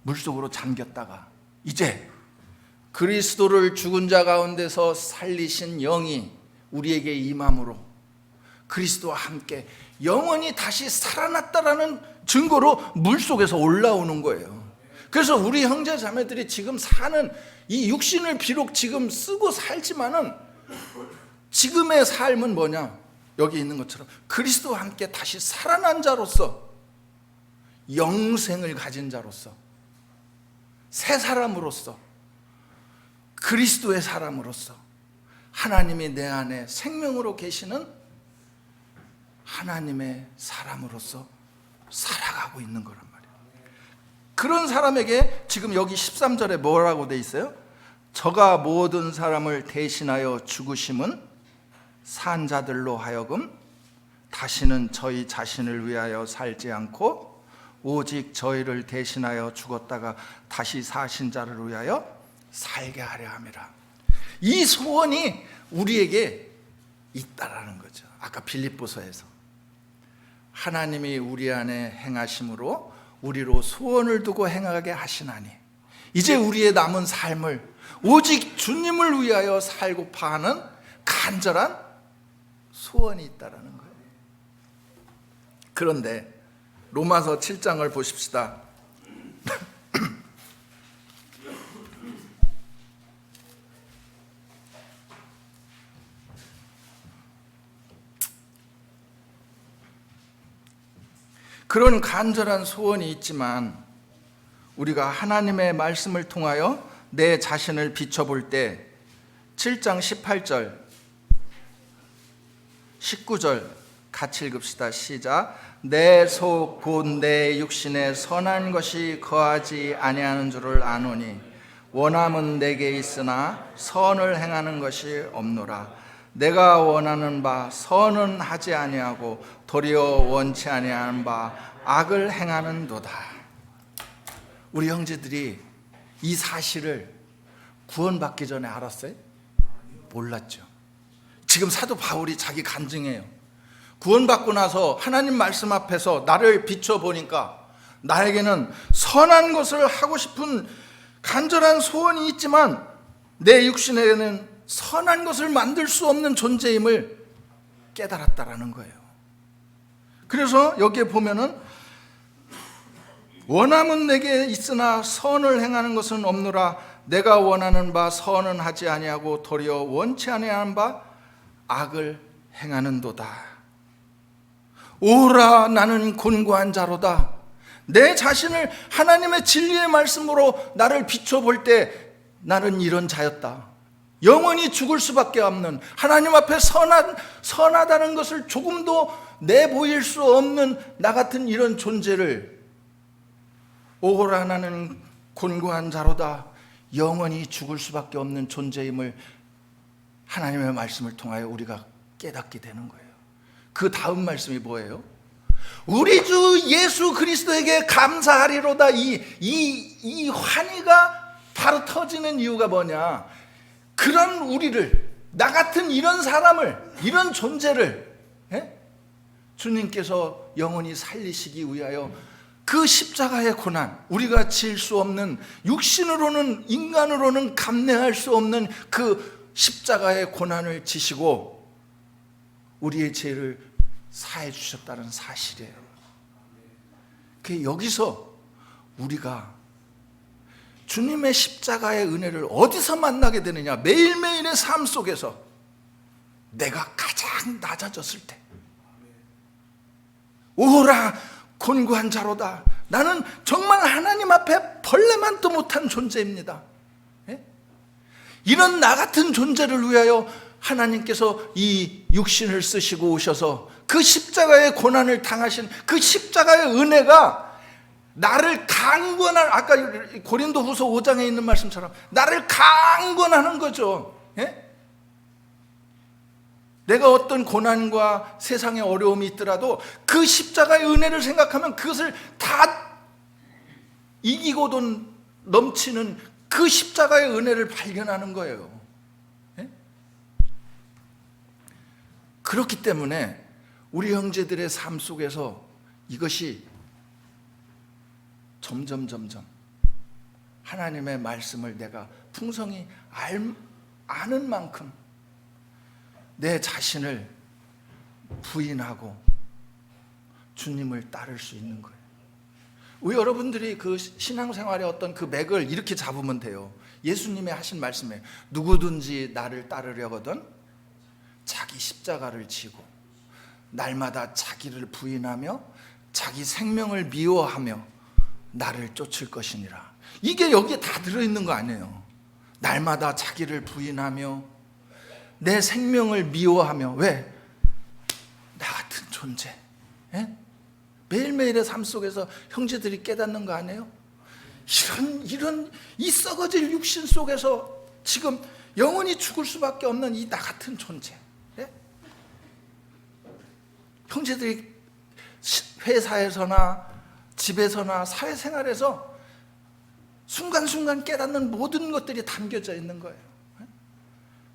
물속으로 잠겼다가 이제 그리스도를 죽은 자 가운데서 살리신 영이 우리에게 임함으로 그리스도와 함께 영원히 다시 살아났다라는 증거로 물속에서 올라오는 거예요. 그래서 우리 형제 자매들이 지금 사는 이 육신을 비록 지금 쓰고 살지만은 지금의 삶은 뭐냐? 여기 있는 것처럼 그리스도와 함께 다시 살아난 자로서 영생을 가진 자로서 새 사람으로서 그리스도의 사람으로서 하나님이 내 안에 생명으로 계시는 하나님의 사람으로서 살아가고 있는 거란 말이에요. 그런 사람에게 지금 여기 13절에 뭐라고 돼 있어요? 저가 모든 사람을 대신하여 죽으심은 산 자들로 하여금 다시는 저희 자신을 위하여 살지 않고 오직 저희를 대신하여 죽었다가 다시 사신 자를 위하여 살게 하려 함이라. 이 소원이 우리에게 있다라는 거죠. 아까 빌립보서에서 하나님이 우리 안에 행하심으로 우리로 소원을 두고 행하게 하시나니 이제 우리의 남은 삶을 오직 주님을 위하여 살고파 하는 간절한 소원이 있다라는 거예요. 그런데 로마서 7장을 보십시다. 그런 간절한 소원이 있지만 우리가 하나님의 말씀을 통하여 내 자신을 비춰볼 때 7장 18절 19절 같이 읽읍시다. 시작. 내 속 곧 내 육신에 선한 것이 거하지 아니하는 줄을 아노니 원함은 내게 있으나 선을 행하는 것이 없노라. 내가 원하는 바 선은 하지 아니하고 도리어 원치 아니하는 바 악을 행하는도다. 우리 형제들이 이 사실을 구원받기 전에 알았어요? 몰랐죠. 지금 사도 바울이 자기 간증해요. 구원받고 나서 하나님 말씀 앞에서 나를 비춰보니까 나에게는 선한 것을 하고 싶은 간절한 소원이 있지만 내 육신에는 선한 것을 만들 수 없는 존재임을 깨달았다라는 거예요. 그래서 여기에 보면은 원함은 내게 있으나 선을 행하는 것은 없노라. 내가 원하는 바 선은 하지 아니하고 도리어 원치 아니하는 바 악을 행하는도다. 오라 나는 곤고한 자로다. 내 자신을 하나님의 진리의 말씀으로 나를 비춰볼 때 나는 이런 자였다. 영원히 죽을 수밖에 없는 하나님 앞에 선하다는 것을 조금도 내보일 수 없는 나 같은 이런 존재를 오라 나는 곤고한 자로다. 영원히 죽을 수밖에 없는 존재임을 하나님의 말씀을 통하여 우리가 깨닫게 되는 거예요. 그 다음 말씀이 뭐예요? 우리 주 예수 그리스도에게 감사하리로다. 이 환희가 바로 터지는 이유가 뭐냐? 그런 우리를, 나 같은 이런 사람을, 이런 존재를 주님께서 영원히 살리시기 위하여 그 십자가의 고난, 우리가 질 수 없는, 육신으로는, 인간으로는 감내할 수 없는 그 십자가의 고난을 지시고 우리의 죄를 사해 주셨다는 사실이에요. 그 여기서 우리가 주님의 십자가의 은혜를 어디서 만나게 되느냐? 매일매일의 삶 속에서 내가 가장 낮아졌을 때, 오라 곤고한 자로다, 나는 정말 하나님 앞에 벌레만도 못한 존재입니다. 이런 나 같은 존재를 위하여 하나님께서 이 육신을 쓰시고 오셔서 그 십자가의 고난을 당하신 그 십자가의 은혜가 나를 강권할, 아까 고린도후서 5장에 있는 말씀처럼 나를 강권하는 거죠. 내가 어떤 고난과 세상의 어려움이 있더라도 그 십자가의 은혜를 생각하면 그것을 다 이기고도 넘치는 그 십자가의 은혜를 발견하는 거예요. 그렇기 때문에 우리 형제들의 삶 속에서 이것이 점점 하나님의 말씀을 내가 풍성히 아는 만큼 내 자신을 부인하고 주님을 따를 수 있는 거예요. 우리 여러분들이 그 신앙생활의 어떤 그 맥을 이렇게 잡으면 돼요. 예수님이 하신 말씀에 누구든지 나를 따르려거든 자기 십자가를 지고 날마다 자기를 부인하며 자기 생명을 미워하며 나를 쫓을 것이니라. 이게 여기에 다 들어있는 거 아니에요. 날마다 자기를 부인하며 내 생명을 미워하며. 왜? 나 같은 존재. 매일매일의 삶 속에서 형제들이 깨닫는 거 아니에요? 이런 이 썩어질 육신 속에서 지금 영원히 죽을 수밖에 없는 이 나 같은 존재. 형제들이 회사에서나 집에서나 사회생활에서 순간순간 깨닫는 모든 것들이 담겨져 있는 거예요.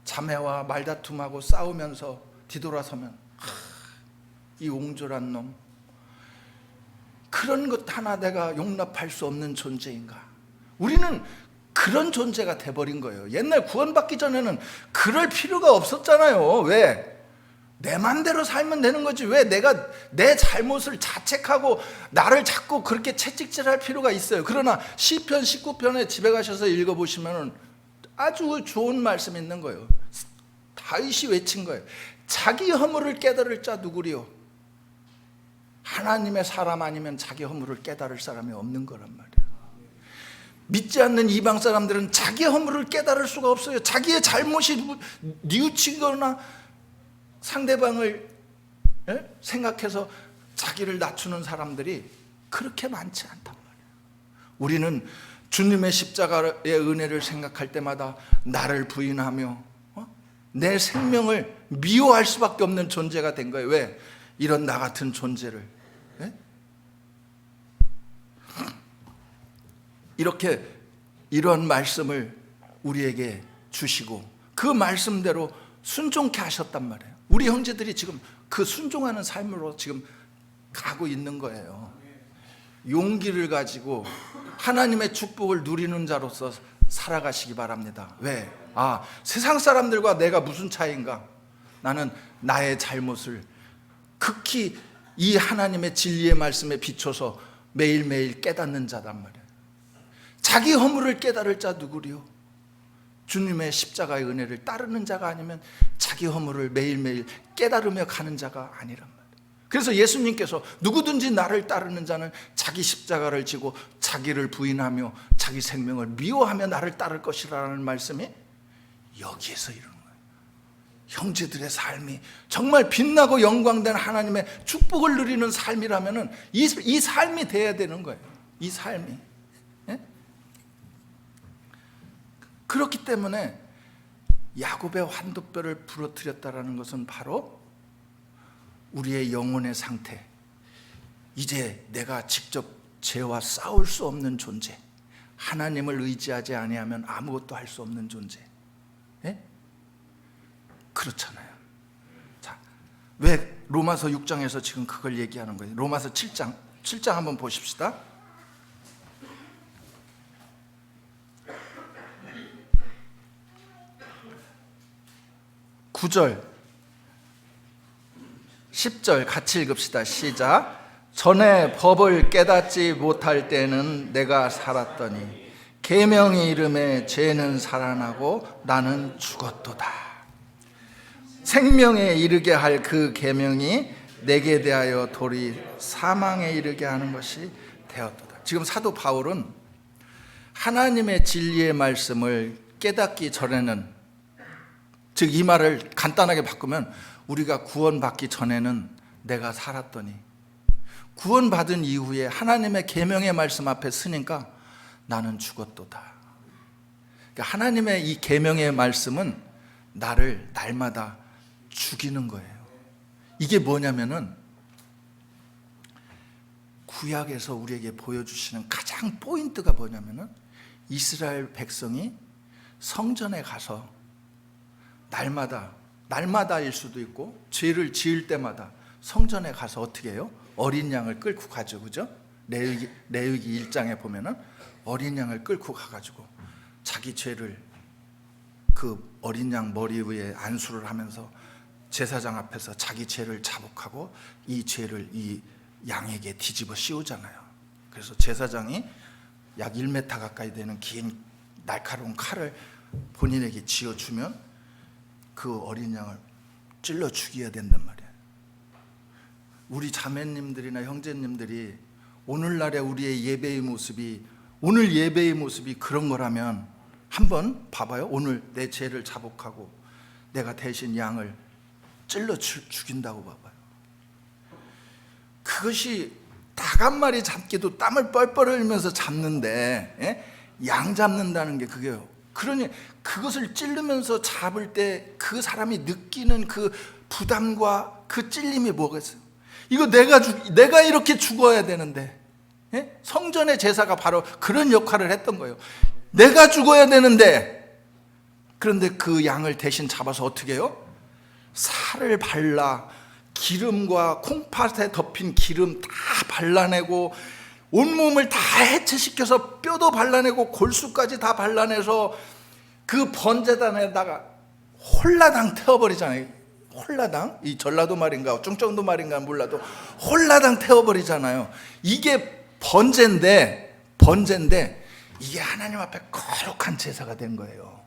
자매와 말다툼하고 싸우면서 뒤돌아서면 이 옹졸한 놈, 그런 것 하나 내가 용납할 수 없는 존재인가? 우리는 그런 존재가 돼버린 거예요. 옛날 구원받기 전에는 그럴 필요가 없었잖아요. 왜? 내 맘대로 살면 되는 거지. 왜 내가 내 잘못을 자책하고 나를 자꾸 그렇게 채찍질할 필요가 있어요. 그러나 시편 19편에 집에 가셔서 읽어보시면 아주 좋은 말씀이 있는 거예요. 다윗이 외친 거예요. 자기 허물을 깨달을 자 누구리요? 하나님의 사람 아니면 자기 허물을 깨달을 사람이 없는 거란 말이에요. 믿지 않는 이방 사람들은 자기 허물을 깨달을 수가 없어요. 자기의 잘못이 뉘우치거나 상대방을 생각해서 자기를 낮추는 사람들이 그렇게 많지 않단 말이에요. 우리는 주님의 십자가의 은혜를 생각할 때마다 나를 부인하며 내 생명을 미워할 수밖에 없는 존재가 된 거예요. 왜? 이런 나 같은 존재를 이렇게 이런 말씀을 우리에게 주시고 그 말씀대로 순종케 하셨단 말이에요. 우리 형제들이 지금 그 순종하는 삶으로 지금 가고 있는 거예요. 용기를 가지고 하나님의 축복을 누리는 자로서 살아가시기 바랍니다. 왜? 세상 사람들과 내가 무슨 차이인가? 나는 나의 잘못을 극히 이 하나님의 진리의 말씀에 비춰서 매일매일 깨닫는 자단 말이에요. 자기 허물을 깨달을 자 누구리요? 주님의 십자가의 은혜를 따르는 자가 아니면 자기 허물을 매일매일 깨달으며 가는 자가 아니란 말이에요. 그래서 예수님께서 누구든지 나를 따르는 자는 자기 십자가를 지고 자기를 부인하며 자기 생명을 미워하며 나를 따를 것이라는 말씀이 여기에서 이루는 거예요. 형제들의 삶이 정말 빛나고 영광된 하나님의 축복을 누리는 삶이라면 이 삶이 돼야 되는 거예요. 이 삶이. 그렇기 때문에 야곱의 환도뼈를 부러뜨렸다는 것은 바로 우리의 영혼의 상태, 이제 내가 직접 죄와 싸울 수 없는 존재, 하나님을 의지하지 아니하면 아무것도 할 수 없는 존재. 예? 그렇잖아요. 자, 왜 로마서 6장에서 지금 그걸 얘기하는 거예요? 로마서 7장 한번 보십시다. 9절 10절 같이 읽읍시다. 시작. 전에 법을 깨닫지 못할 때는 내가 살았더니 계명의 이름에 죄는 살아나고 나는 죽었도다. 생명에 이르게 할 그 계명이 내게 대하여 도리 사망에 이르게 하는 것이 되었도다. 지금 사도 바울은 하나님의 진리의 말씀을 깨닫기 전에는, 즉 이 말을 간단하게 바꾸면 우리가 구원받기 전에는 내가 살았더니 구원받은 이후에 하나님의 계명의 말씀 앞에 서니까 나는 죽었도다. 그러니까 하나님의 이 계명의 말씀은 나를 날마다 죽이는 거예요. 이게 뭐냐면은 구약에서 우리에게 보여주시는 가장 포인트가 뭐냐면은 이스라엘 백성이 성전에 가서 날마다일 수도 있고 죄를 지을 때마다 성전에 가서 어떻게 해요? 어린 양을 끌고 가죠. 그죠? 레위기 1장에 보면은 어린 양을 끌고 가가지고 자기 죄를 그 어린 양 머리 위에 안수를 하면서 제사장 앞에서 자기 죄를 자복하고 이 죄를 이 양에게 뒤집어 씌우잖아요. 그래서 제사장이 약 1m 가까이 되는 긴 날카로운 칼을 본인에게 쥐어주면 그 어린 양을 찔러 죽여야 된단 말이에요. 우리 자매님들이나 형제님들이 오늘날의 우리의 예배의 모습이, 오늘 예배의 모습이 그런 거라면 한번 봐봐요. 오늘 내 죄를 자복하고 내가 대신 양을 찔러 죽인다고 봐봐요. 그것이 닭 한 마리 잡기도 땀을 뻘뻘 흘리면서 잡는데, 예? 양 잡는다는 게 그게요. 그러니 그것을 찌르면서 잡을 때 그 사람이 느끼는 그 부담과 그 찔림이 뭐겠어요? 이거 내가 이렇게 죽어야 되는데, 예? 성전의 제사가 바로 그런 역할을 했던 거예요. 내가 죽어야 되는데, 그런데 그 양을 대신 잡아서 어떻게 해요? 살을 발라 기름과 콩팥에 덮인 기름 다 발라내고 온몸을 다 해체시켜서 뼈도 발라내고 골수까지 다 발라내서 그 번제단에다가 홀라당 태워버리잖아요. 홀라당? 이 전라도 말인가 충청도 말인가 몰라도 홀라당 태워버리잖아요. 이게 번제인데 이게 하나님 앞에 거룩한 제사가 된 거예요.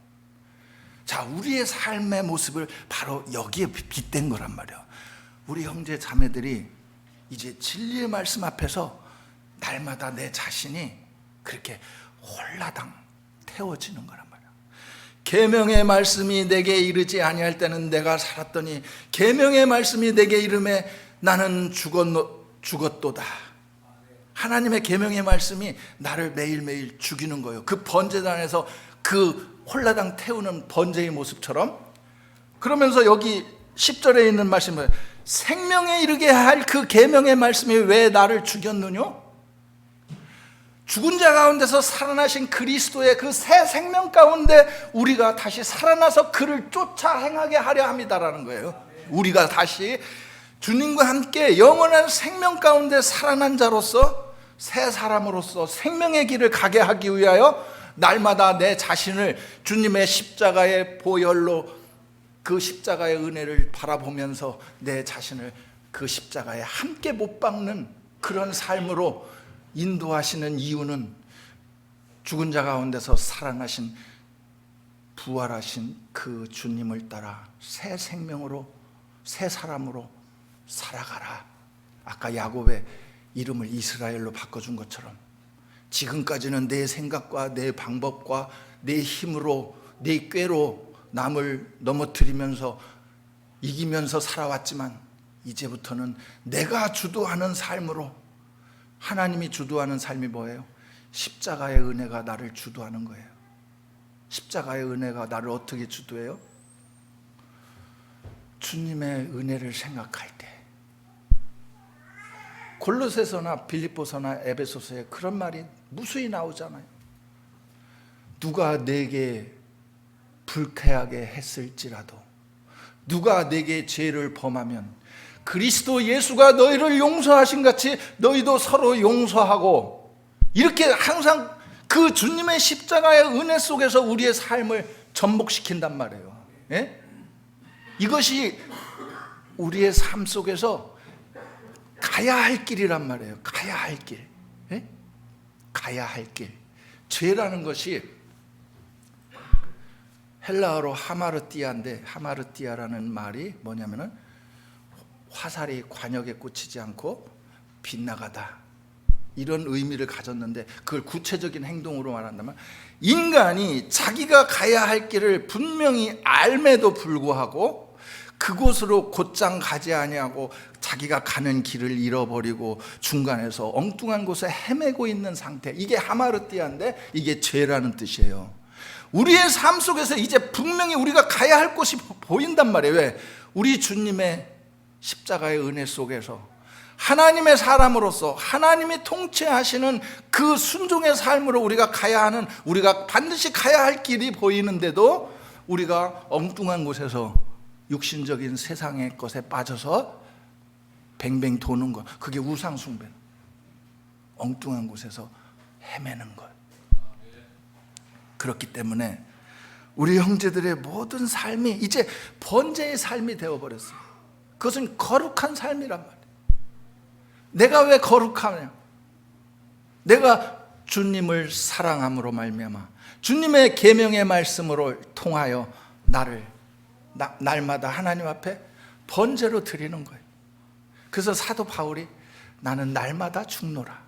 자, 우리의 삶의 모습을 바로 여기에 빗댄 거란 말이에요. 우리 형제 자매들이 이제 진리의 말씀 앞에서 날마다 내 자신이 그렇게 홀라당 태워지는 거란 말이에요. 계명의 말씀이 내게 이르지 아니할 때는 내가 살았더니 계명의 말씀이 내게 이름에 나는 죽었도다. 하나님의 계명의 말씀이 나를 매일매일 죽이는 거예요. 그 번제단에서 그 홀라당 태우는 번제의 모습처럼. 그러면서 여기 10절에 있는 말씀은 생명에 이르게 할 그 계명의 말씀이 왜 나를 죽였느냐? 죽은 자 가운데서 살아나신 그리스도의 그 새 생명 가운데 우리가 다시 살아나서 그를 쫓아 행하게 하려 합니다라는 거예요. 우리가 다시 주님과 함께 영원한 생명 가운데 살아난 자로서 새 사람으로서 생명의 길을 가게 하기 위하여 날마다 내 자신을 주님의 십자가의 보혈로 그 십자가의 은혜를 바라보면서 내 자신을 그 십자가에 함께 못 박는 그런 삶으로 인도하시는 이유는 죽은 자 가운데서 살아나신 부활하신 그 주님을 따라 새 생명으로 새 사람으로 살아가라. 아까 야곱의 이름을 이스라엘로 바꿔준 것처럼 지금까지는 내 생각과 내 방법과 내 힘으로 내 꾀로 남을 넘어뜨리면서 이기면서 살아왔지만 이제부터는 내가 주도하는 삶으로, 하나님이 주도하는 삶이 뭐예요? 십자가의 은혜가 나를 주도하는 거예요. 십자가의 은혜가 나를 어떻게 주도해요? 주님의 은혜를 생각할 때. 골로새서나 빌립보서나 에베소서에 그런 말이 무수히 나오잖아요. 누가 내게 불쾌하게 했을지라도, 누가 내게 죄를 범하면 그리스도 예수가 너희를 용서하신 같이 너희도 서로 용서하고, 이렇게 항상 그 주님의 십자가의 은혜 속에서 우리의 삶을 전복시킨단 말이에요. 예? 이것이 우리의 삶 속에서 가야 할 길이란 말이에요. 가야 할 길. 예? 가야 할 길. 죄라는 것이 헬라어로 하마르티아인데, 하마르티아라는 말이 뭐냐면은 화살이 관역에 꽂히지 않고 빗나가다, 이런 의미를 가졌는데, 그걸 구체적인 행동으로 말한다면, 인간이 자기가 가야 할 길을 분명히 알매도 불구하고 그곳으로 곧장 가지 아니하고 자기가 가는 길을 잃어버리고 중간에서 엉뚱한 곳에 헤매고 있는 상태, 이게 하마르티아인데 이게 죄라는 뜻이에요. 우리의 삶 속에서 이제 분명히 우리가 가야 할 곳이 보인단 말이에요. 왜? 우리 주님의 십자가의 은혜 속에서 하나님의 사람으로서 하나님이 통치하시는 그 순종의 삶으로 우리가 가야 하는, 우리가 반드시 가야 할 길이 보이는데도 우리가 엉뚱한 곳에서 육신적인 세상의 것에 빠져서 뱅뱅 도는 것, 그게 우상 숭배, 엉뚱한 곳에서 헤매는 것. 그렇기 때문에 우리 형제들의 모든 삶이 이제 번제의 삶이 되어버렸어요. 그것은 거룩한 삶이란 말이에요. 내가 왜 거룩하냐? 내가 주님을 사랑함으로 말미암아 주님의 계명의 말씀으로 통하여 날마다 하나님 앞에 번제로 드리는 거예요. 그래서 사도 바울이 나는 날마다 죽노라,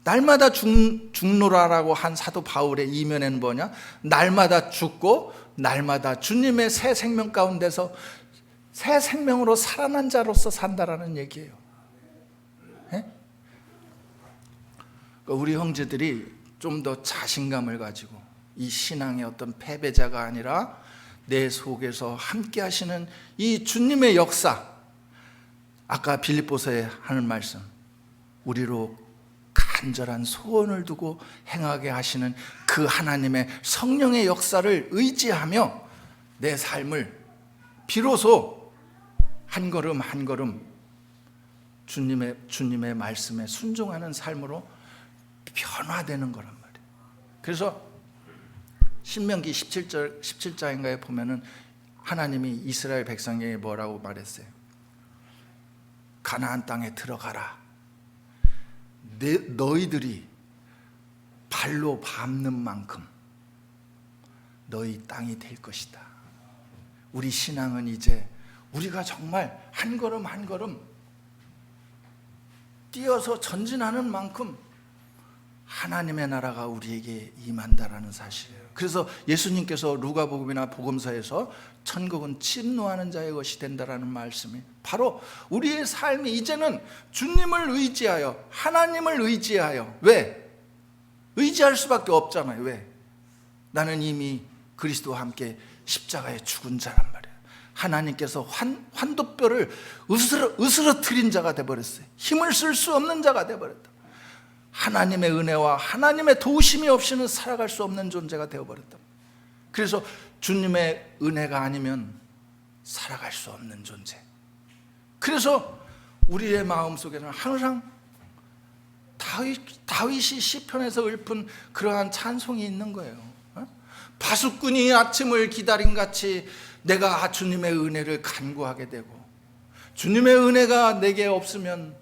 날마다 죽노라라고 한 사도 바울의 이면에는 뭐냐? 날마다 죽고 날마다 주님의 새 생명 가운데서 새 생명으로 살아난 자로서 산다라는 얘기예요. 네? 우리 형제들이 좀 더 자신감을 가지고 이 신앙의 어떤 패배자가 아니라 내 속에서 함께 하시는 이 주님의 역사, 아까 빌립보서에 하는 말씀, 우리로 간절한 소원을 두고 행하게 하시는 그 하나님의 성령의 역사를 의지하며 내 삶을 비로소 한 걸음 한 걸음 주님의 말씀에 순종하는 삶으로 변화되는 거란 말이에요. 그래서 신명기 17장인가에 보면은 하나님이 이스라엘 백성에게 뭐라고 말했어요? 가나안 땅에 들어가라. 너희들이 발로 밟는 만큼 너희 땅이 될 것이다. 우리 신앙은 이제 우리가 정말 한 걸음 한 걸음 뛰어서 전진하는 만큼 하나님의 나라가 우리에게 임한다라는 사실이에요. 그래서 예수님께서 누가복음이나 복음서에서 천국은 침노하는 자의 것이 된다라는 말씀이 바로 우리의 삶이 이제는 주님을 의지하여 하나님을 의지하여, 왜? 의지할 수밖에 없잖아요. 왜? 나는 이미 그리스도와 함께 십자가에 죽은 자란 말이에요. 하나님께서 환도뼈를 으스러뜨린 자가 되어버렸어요. 힘을 쓸 수 없는 자가 되어버렸다. 하나님의 은혜와 하나님의 도우심이 없이는 살아갈 수 없는 존재가 되어버렸다. 그래서 주님의 은혜가 아니면 살아갈 수 없는 존재. 그래서 우리의 마음속에는 항상 다윗이 시편에서 읊은 그러한 찬송이 있는 거예요. 파수꾼이 아침을 기다린 같이 내가 주님의 은혜를 간구하게 되고, 주님의 은혜가 내게 없으면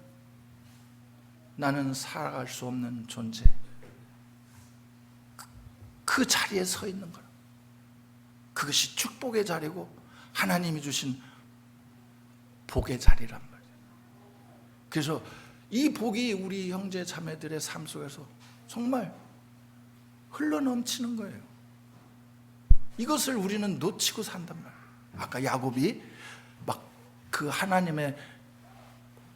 나는 살아갈 수 없는 존재. 그 자리에 서 있는 거라. 그것이 축복의 자리고 하나님이 주신 복의 자리란 말이에요. 그래서 이 복이 우리 형제 자매들의 삶 속에서 정말 흘러넘치는 거예요. 이것을 우리는 놓치고 산단 말이에요. 아까 야곱이 막 그 하나님의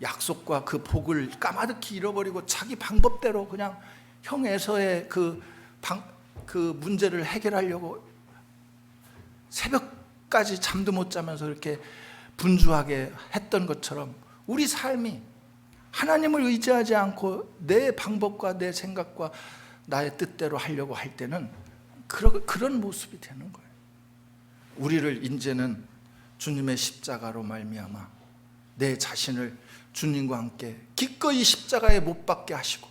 약속과 그 복을 까마득히 잃어버리고 자기 방법대로 그냥 형 에서의 그 문제를 해결하려고 새벽까지 잠도 못 자면서 이렇게 분주하게 했던 것처럼 우리 삶이 하나님을 의지하지 않고 내 방법과 내 생각과 나의 뜻대로 하려고 할 때는 그런 모습이 되는 거예요. 우리를 이제는 주님의 십자가로 말미암아 내 자신을 주님과 함께 기꺼이 십자가에 못 박게 하시고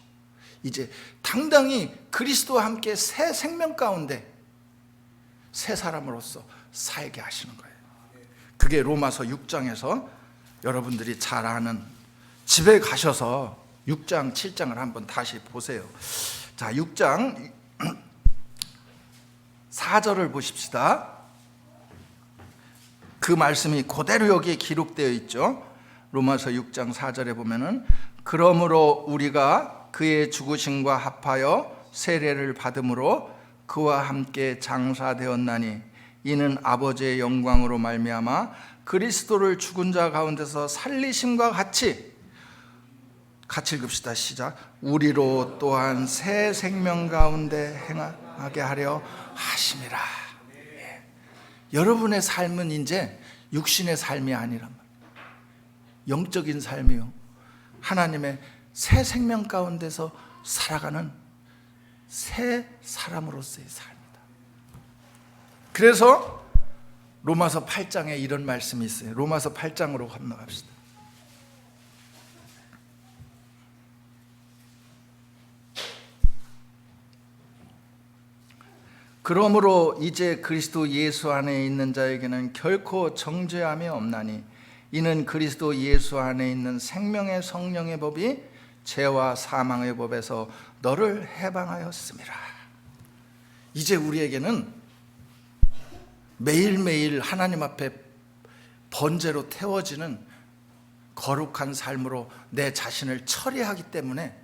이제 당당히 그리스도와 함께 새 생명 가운데 새 사람으로서 살게 하시는 거예요. 그게 로마서 6장에서 여러분들이 잘 아는, 집에 가셔서 6장, 7장을 한번 다시 보세요. 자, 6장 4절을 보십시다. 그 말씀이 그대로 여기에 기록되어 있죠. 로마서 6장 4절에 보면은 그러므로 우리가 그의 죽으심과 합하여 세례를 받음으로 그와 함께 장사되었나니 이는 아버지의 영광으로 말미암아 그리스도를 죽은 자 가운데서 살리심과 같이 읽읍시다. 시작. 우리로 또한 새 생명 가운데 행하게 하려 하심이라. 예. 여러분의 삶은 이제 육신의 삶이 아니란 말이에요. 영적인 삶이요, 하나님의 새 생명 가운데서 살아가는 새 사람으로서의 삶이다. 그래서 로마서 8장에 이런 말씀이 있어요. 로마서 8장으로 건너갑시다. 그러므로 이제 그리스도 예수 안에 있는 자에게는 결코 정죄함이 없나니 이는 그리스도 예수 안에 있는 생명의 성령의 법이 죄와 사망의 법에서 너를 해방하였음이라. 이제 우리에게는 매일매일 하나님 앞에 번제로 태워지는 거룩한 삶으로 내 자신을 처리하기 때문에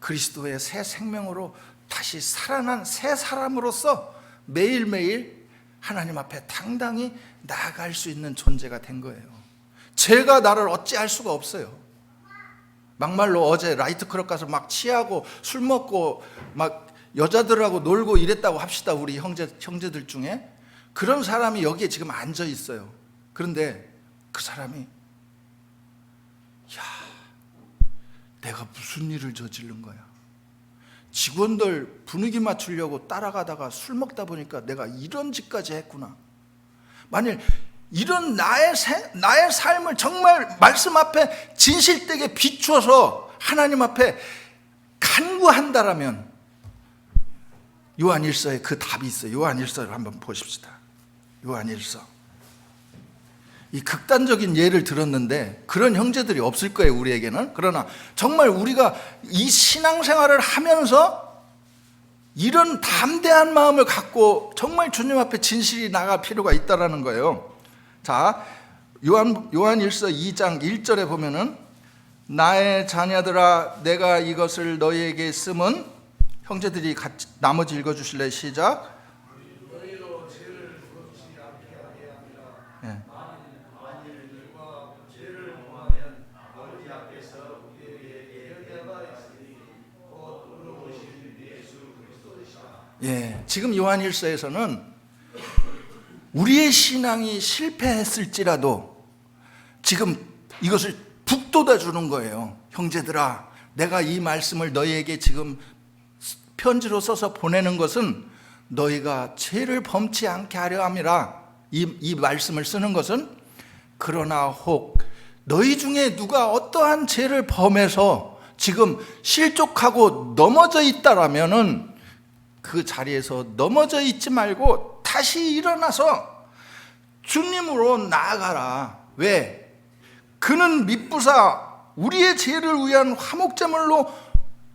그리스도의 새 생명으로 다시 살아난 새 사람으로서 매일매일 하나님 앞에 당당히 나아갈 수 있는 존재가 된 거예요. 죄가 나를 어찌할 수가 없어요. 막말로 어제 라이트클럽 가서 막 취하고 술 먹고 막 여자들하고 놀고 이랬다고 합시다. 우리 형제들 중에 그런 사람이 여기에 지금 앉아 있어요. 그런데 그 사람이 야, 내가 무슨 일을 저지른 거야. 직원들 분위기 맞추려고 따라가다가 술 먹다 보니까 내가 이런 짓까지 했구나. 만일 이런 나의 삶을 정말 말씀 앞에 진실되게 비추어서 하나님 앞에 간구한다라면 요한일서에 그 답이 있어요. 요한일서를 한번 보십시다. 요한일서. 이 극단적인 예를 들었는데 그런 형제들이 없을 거예요, 우리에게는. 그러나 정말 우리가 이 신앙생활을 하면서 이런 담대한 마음을 갖고 정말 주님 앞에 진실이 나갈 필요가 있다라는 거예요. 자, 요한일서 2장 1절에 보면은 나의 자녀들아 내가 이것을 너희에게 쓰면, 형제들이 같이 나머지 읽어주실래요? 시작. 예. 예, 지금 요한일서에서는 우리의 신앙이 실패했을지라도 지금 이것을 북돋아 주는 거예요. 형제들아, 내가 이 말씀을 너희에게 지금 편지로 써서 보내는 것은 너희가 죄를 범치 않게 하려 함이라. 이 말씀을 쓰는 것은 그러나 혹 너희 중에 누가 어떠한 죄를 범해서 지금 실족하고 넘어져 있다라면은 그 자리에서 넘어져 있지 말고 다시 일어나서 주님으로 나아가라. 왜? 그는 미쁘사 우리의 죄를 위한 화목제물로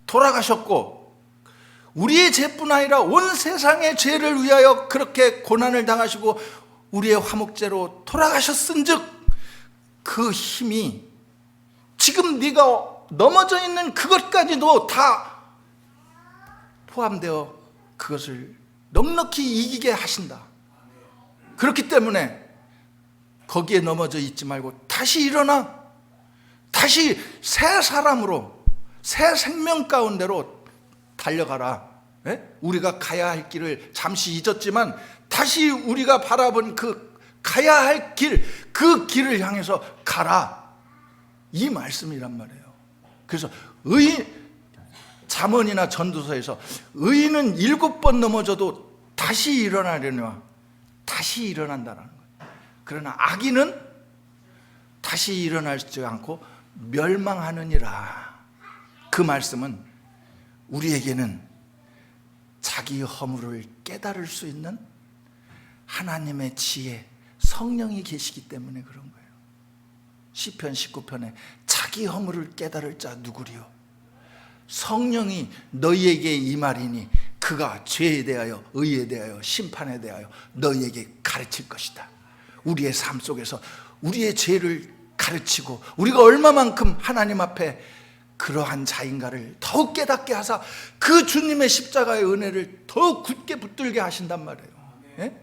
돌아가셨고 우리의 죄뿐 아니라 온 세상의 죄를 위하여 그렇게 고난을 당하시고 우리의 화목제로 돌아가셨은즉 그 힘이 지금 네가 넘어져 있는 그것까지도 다 포함되어 그것을 넉넉히 이기게 하신다. 그렇기 때문에 거기에 넘어져 있지 말고 다시 일어나, 다시 새 사람으로 새 생명 가운데로 달려가라. 예? 우리가 가야 할 길을 잠시 잊었지만 다시 우리가 바라본 그 가야 할 길, 그 길을 향해서 가라. 이 말씀이란 말이에요. 그래서 잠언이나 전도서에서 의인은 7번 넘어져도 다시 일어나려니와 다시 일어난다는 거예요. 그러나 악인은 다시 일어나지 않고 멸망하느니라. 그 말씀은 우리에게는 자기 허물을 깨달을 수 있는 하나님의 지혜, 성령이 계시기 때문에 그런 거예요. 시편 19편에 자기 허물을 깨달을 자 누구리요? 성령이 너희에게 임하리니 그가 죄에 대하여 의에 대하여 심판에 대하여 너희에게 가르칠 것이다. 우리의 삶 속에서 우리의 죄를 가르치고 우리가 얼마만큼 하나님 앞에 그러한 자인가를 더욱 깨닫게 하사 그 주님의 십자가의 은혜를 더욱 굳게 붙들게 하신단 말이에요. 예?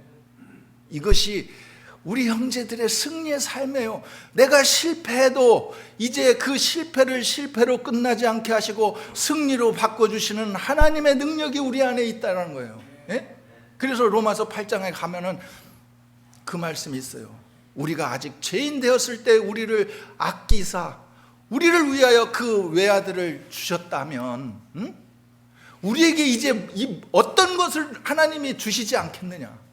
이것이 우리 형제들의 승리의 삶이에요. 내가 실패해도 이제 그 실패를 실패로 끝나지 않게 하시고 승리로 바꿔주시는 하나님의 능력이 우리 안에 있다는 거예요. 예? 그래서 로마서 8장에 가면은 그 말씀이 있어요. 우리가 아직 죄인 되었을 때 우리를 아끼사 우리를 위하여 그 외아들을 주셨다면 우리에게 이제 어떤 것을 하나님이 주시지 않겠느냐.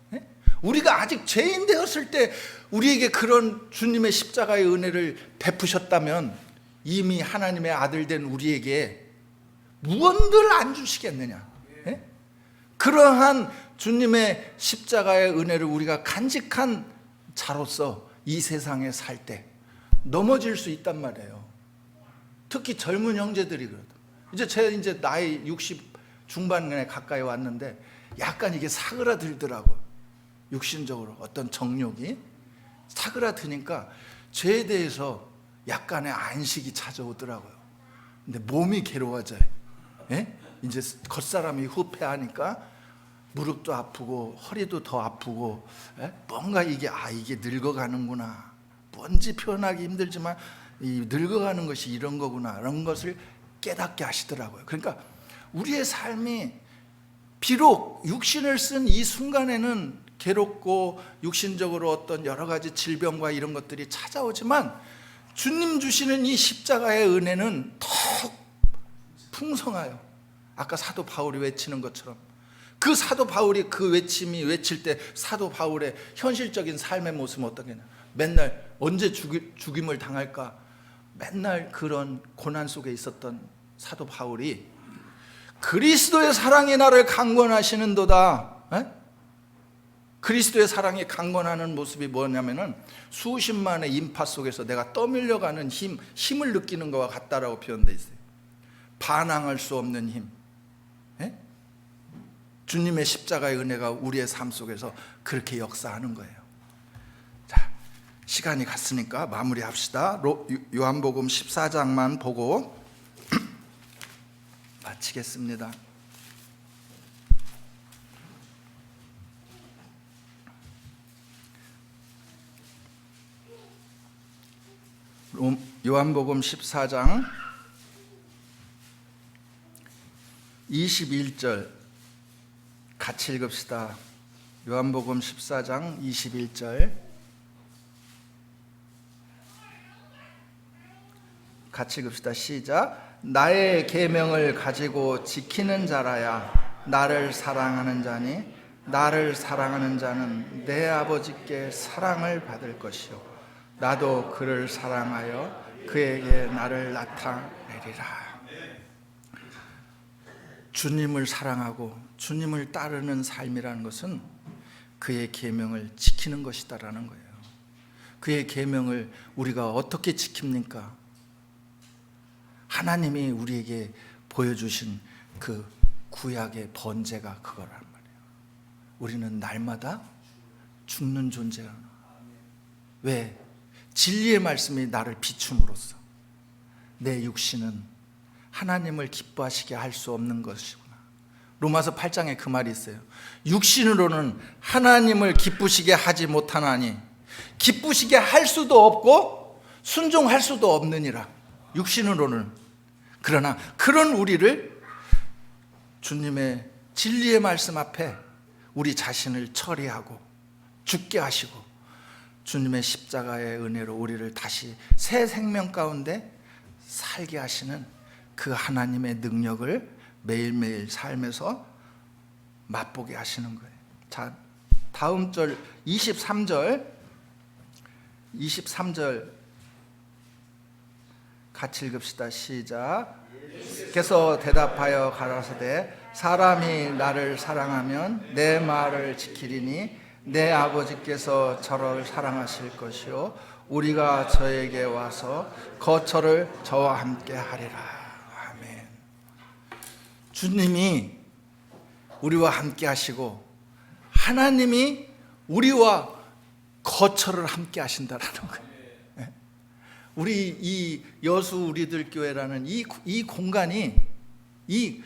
우리가 아직 죄인 되었을 때 우리에게 그런 주님의 십자가의 은혜를 베푸셨다면 이미 하나님의 아들 된 우리에게 무언들 안 주시겠느냐. 그러한 주님의 십자가의 은혜를 우리가 간직한 자로서 이 세상에 살 때 넘어질 수 있단 말이에요. 특히 젊은 형제들이 그러다. 이제 나이 60 중반에 가까이 왔는데 약간 이게 사그라들더라고요. 육신적으로 어떤 정욕이 사그라드니까 죄에 대해서 약간의 안식이 찾아오더라고요. 근데 몸이 괴로워져요. 예? 이제 겉사람이 후패하니까 무릎도 아프고 허리도 더 아프고, 예? 뭔가 이게 늙어가는구나. 뭔지 표현하기 힘들지만 이 늙어가는 것이 이런 거구나, 이런 것을 깨닫게 하시더라고요. 그러니까 우리의 삶이 비록 육신을 쓴 이 순간에는 괴롭고 육신적으로 어떤 여러 가지 질병과 이런 것들이 찾아오지만 주님 주시는 이 십자가의 은혜는 더 풍성해요. 아까 사도 바울이 외치는 것처럼 그 사도 바울이 그 외칠 때 사도 바울의 현실적인 삶의 모습은 어떻겠냐. 맨날 언제 죽임을 당할까 맨날 그런 고난 속에 있었던 사도 바울이 그리스도의 사랑이 나를 강권하시는도다. 그리스도의 사랑이 강권하는 모습이 뭐냐면은 수십만의 인파 속에서 내가 떠밀려가는 힘을 느끼는 것과 같다라고 표현되어 있어요. 반항할 수 없는 힘. 주님의 십자가의 은혜가 우리의 삶 속에서 그렇게 역사하는 거예요. 자, 시간이 갔으니까 마무리합시다. 요한복음 14장만 보고 마치겠습니다. 요한복음 14장 21절 같이 읽읍시다. 요한복음 14장 21절 같이 읽읍시다. 시작. 나의 계명을 가지고 지키는 자라야 나를 사랑하는 자니 나를 사랑하는 자는 내 아버지께 사랑을 받을 것이요 나도 그를 사랑하여 그에게 나를 나타내리라. 주님을 사랑하고 주님을 따르는 삶이라는 것은 그의 계명을 지키는 것이다라는 거예요. 그의 계명을 우리가 어떻게 지킵니까? 하나님이 우리에게 보여주신 그 구약의 번제가 그거란 말이에요. 우리는 날마다 죽는 존재가. 왜? 진리의 말씀이 나를 비춤으로써 내 육신은 하나님을 기뻐하시게 할 수 없는 것이구나. 로마서 8장에 그 말이 있어요. 육신으로는 하나님을 기쁘시게 하지 못하나니 기쁘시게 할 수도 없고 순종할 수도 없느니라. 육신으로는. 그러나 그런 우리를 주님의 진리의 말씀 앞에 우리 자신을 처리하고 죽게 하시고 주님의 십자가의 은혜로 우리를 다시 새 생명 가운데 살게 하시는 그 하나님의 능력을 매일매일 삶에서 맛보게 하시는 거예요. 자, 다음 절 23절 같이 읽읍시다. 시작. 께서 대답하여 가라사대 사람이 나를 사랑하면 내 말을 지키리니 내 아버지께서 저를 사랑하실 것이요 우리가 저에게 와서 거처를 저와 함께 하리라. 아멘. 주님이 우리와 함께 하시고 하나님이 우리와 거처를 함께 하신다라는 거예요. 우리 이 여수 우리들 교회라는 이 공간이 이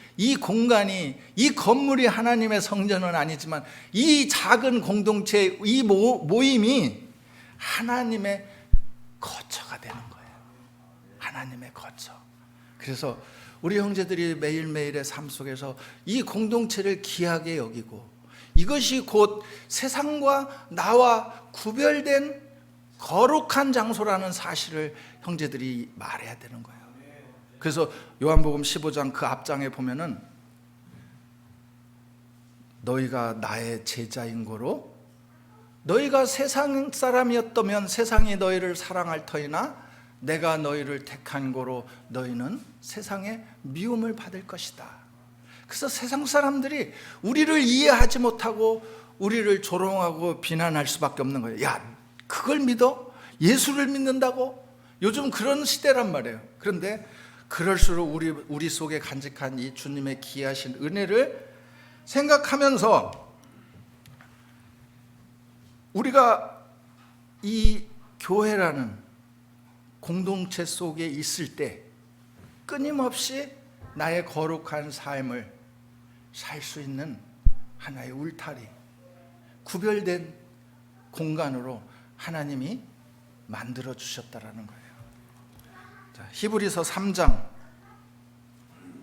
건물이 하나님의 성전은 아니지만 이 작은 공동체 이 모임이 하나님의 거처가 되는 거예요. 하나님의 거처. 그래서 우리 형제들이 매일매일의 삶 속에서 이 공동체를 귀하게 여기고 이것이 곧 세상과 나와 구별된 거룩한 장소라는 사실을 형제들이 말해야 되는 거예요. 그래서 요한복음 15장 그 앞장에 보면은 너희가 나의 제자인 거로 너희가 세상 사람이었다면 세상이 너희를 사랑할 터이나 내가 너희를 택한 거로 너희는 세상의 미움을 받을 것이다. 그래서 세상 사람들이 우리를 이해하지 못하고 우리를 조롱하고 비난할 수밖에 없는 거예요. 야, 그걸 믿어? 예수를 믿는다고? 요즘 그런 시대란 말이에요. 그런데 그럴수록 우리 속에 간직한 이 주님의 귀하신 은혜를 생각하면서 우리가 이 교회라는 공동체 속에 있을 때 끊임없이 나의 거룩한 삶을 살 수 있는 하나의 울타리, 구별된 공간으로 하나님이 만들어 주셨다라는 거예요. 자, 히브리서 3장.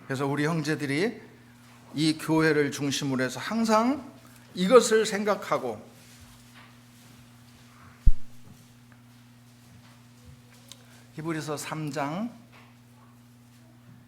그래서 우리 형제들이 이 교회를 중심으로 해서 항상 이것을 생각하고 히브리서 3장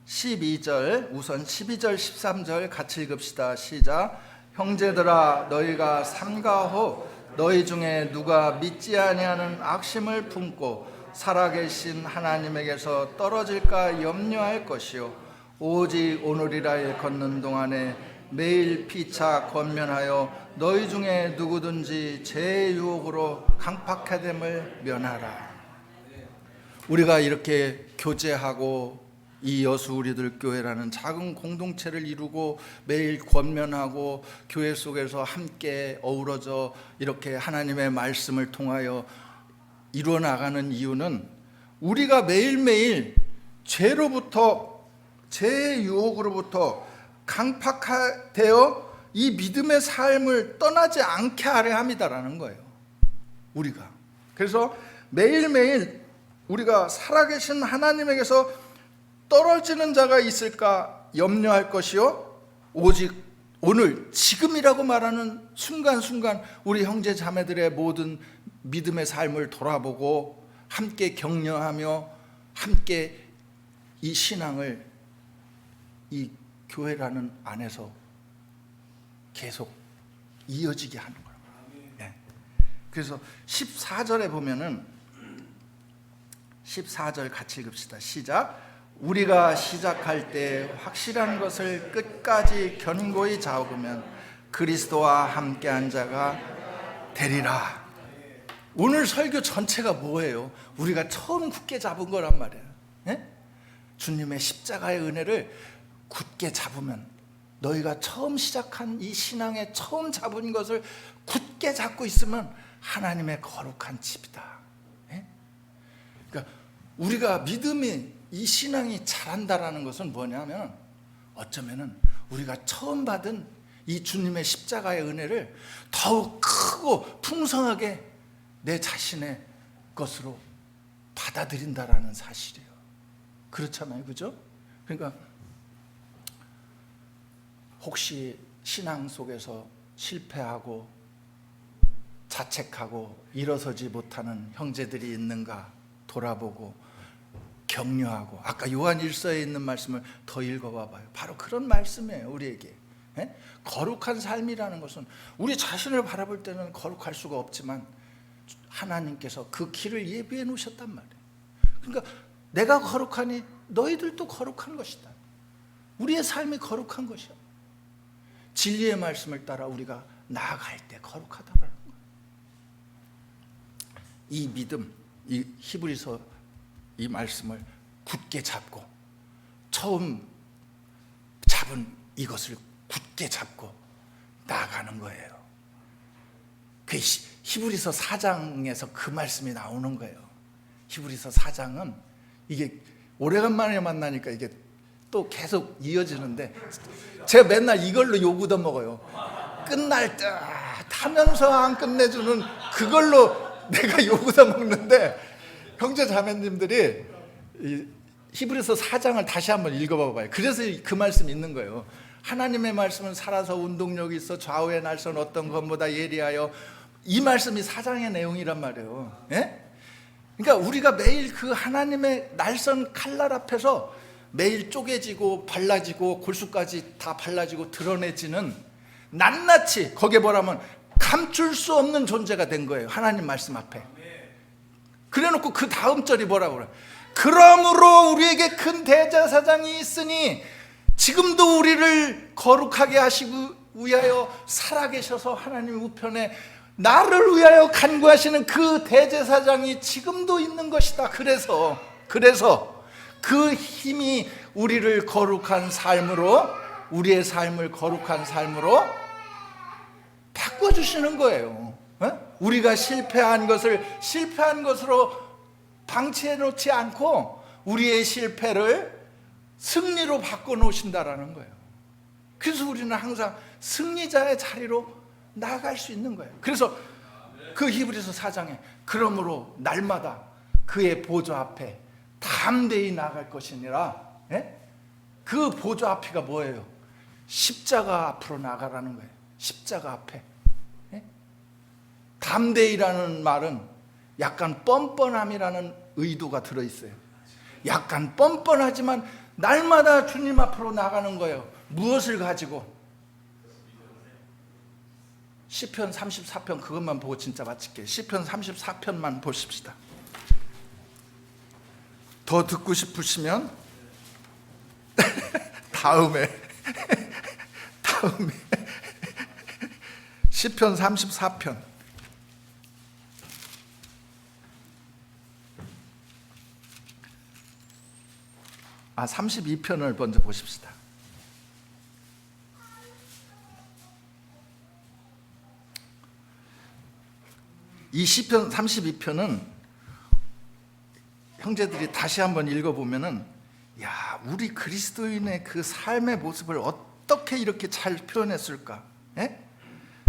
12절, 우선 12절 13절 같이 읽읍시다. 시작. 형제들아 너희가 삼가호 너희 중에 누가 믿지 아니하는 악심을 품고 살아계신 하나님에게서 떨어질까 염려할 것이요 오직 오늘이라 일컫는 동안에 매일 피차 권면하여 너희 중에 누구든지 제 유혹으로 강팍하됨을 면하라. 우리가 이렇게 교제하고 이 여수 우리들 교회라는 작은 공동체를 이루고 매일 권면하고 교회 속에서 함께 어우러져 이렇게 하나님의 말씀을 통하여 이루어 나가는 이유는 우리가 매일매일 죄로부터 죄의 유혹으로부터 강팍되어 이 믿음의 삶을 떠나지 않게 하려 함이다라는 거예요. 우리가 그래서 매일매일 우리가 살아계신 하나님에게서 떨어지는 자가 있을까 염려할 것이요 오직 오늘 지금이라고 말하는 순간순간 우리 형제 자매들의 모든 믿음의 삶을 돌아보고 함께 격려하며 함께 이 신앙을 이 교회라는 안에서 계속 이어지게 하는 거예요. 네. 그래서 14절에 보면은 14절 같이 읽읍시다. 시작. 우리가 시작할 때 확실한 것을 끝까지 견고히 잡으면 그리스도와 함께한 자가 되리라. 오늘 설교 전체가 뭐예요? 우리가 처음 굳게 잡은 거란 말이에요. 네? 주님의 십자가의 은혜를 굳게 잡으면 너희가 처음 시작한 이 신앙에 처음 잡은 것을 굳게 잡고 있으면 하나님의 거룩한 집이다. 네? 그러니까 우리가 믿음이 이 신앙이 자란다라는 것은 뭐냐면 어쩌면은 우리가 처음 받은 이 주님의 십자가의 은혜를 더욱 크고 풍성하게 내 자신의 것으로 받아들인다라는 사실이에요. 그렇잖아요, 그죠? 그러니까 혹시 신앙 속에서 실패하고 자책하고 일어서지 못하는 형제들이 있는가 돌아보고 격려하고, 아까 요한 1서에 있는 말씀을 더 읽어봐 봐요. 바로 그런 말씀이에요. 우리에게 거룩한 삶이라는 것은 우리 자신을 바라볼 때는 거룩할 수가 없지만 하나님께서 그 길을 예비해 놓으셨단 말이에요. 그러니까 내가 거룩하니 너희들도 거룩한 것이다. 우리의 삶이 거룩한 것이야. 진리의 말씀을 따라 우리가 나아갈 때 거룩하다라는 거예요. 이 믿음, 이 히브리서 이 말씀을 굳게 잡고, 처음 잡은 이것을 굳게 잡고 나아가는 거예요. 그 히브리서 4장에서 그 말씀이 나오는 거예요. 히브리서 4장은 이게 오래간만에 만나니까 이게 또 계속 이어지는데, 제가 맨날 이걸로 욕 얻어 먹어요. 끝날 듯 하면서 안 끝내주는 그걸로 내가 욕 얻어 먹는데, 형제 자매님들이 이 히브리서 4장을 다시 한번 읽어봐 봐요. 그래서 그 말씀이 있는 거예요. 하나님의 말씀은 살아서 운동력이 있어 좌우의 날선 어떤 것보다 예리하여, 이 말씀이 4장의 내용이란 말이에요. 그러니까 우리가 매일 그 하나님의 날선 칼날 앞에서 매일 쪼개지고 발라지고 골수까지 다 발라지고 드러내지는 낱낱이, 거기에 뭐라면 감출 수 없는 존재가 된 거예요. 하나님 말씀 앞에. 그래놓고 그 다음 절이 뭐라고 그래요? 그러므로 우리에게 큰 대제사장이 있으니 지금도 우리를 거룩하게 하시고 위하여 살아계셔서 하나님 우편에 나를 위하여 간구하시는 그 대제사장이 지금도 있는 것이다. 그래서 그 힘이 우리를 거룩한 삶으로, 우리의 삶을 거룩한 삶으로 바꿔주시는 거예요. 우리가 실패한 것을 실패한 것으로 방치해 놓지 않고 우리의 실패를 승리로 바꿔놓으신다라는 거예요. 그래서 우리는 항상 승리자의 자리로 나아갈 수 있는 거예요. 그래서 그 히브리서 4장에 그러므로 날마다 그의 보좌 앞에 담대히 나아갈 것이니라. 그 보좌 앞이가 뭐예요? 십자가 앞으로 나아가라는 거예요. 십자가 앞에. 담대히라는 말은 약간 뻔뻔함이라는 의도가 들어있어요. 약간 뻔뻔하지만 날마다 주님 앞으로 나가는 거예요. 무엇을 가지고? 시편 34편 그것만 보고 진짜 마칠게요. 시편 34편만 보십시다. 더 듣고 싶으시면 다음에 시편 34편 아 32편을 먼저 보십시다. 이 시편 32편은 형제들이 다시 한번 읽어보면은, 야, 우리 그리스도인의 그 삶의 모습을 어떻게 이렇게 잘 표현했을까?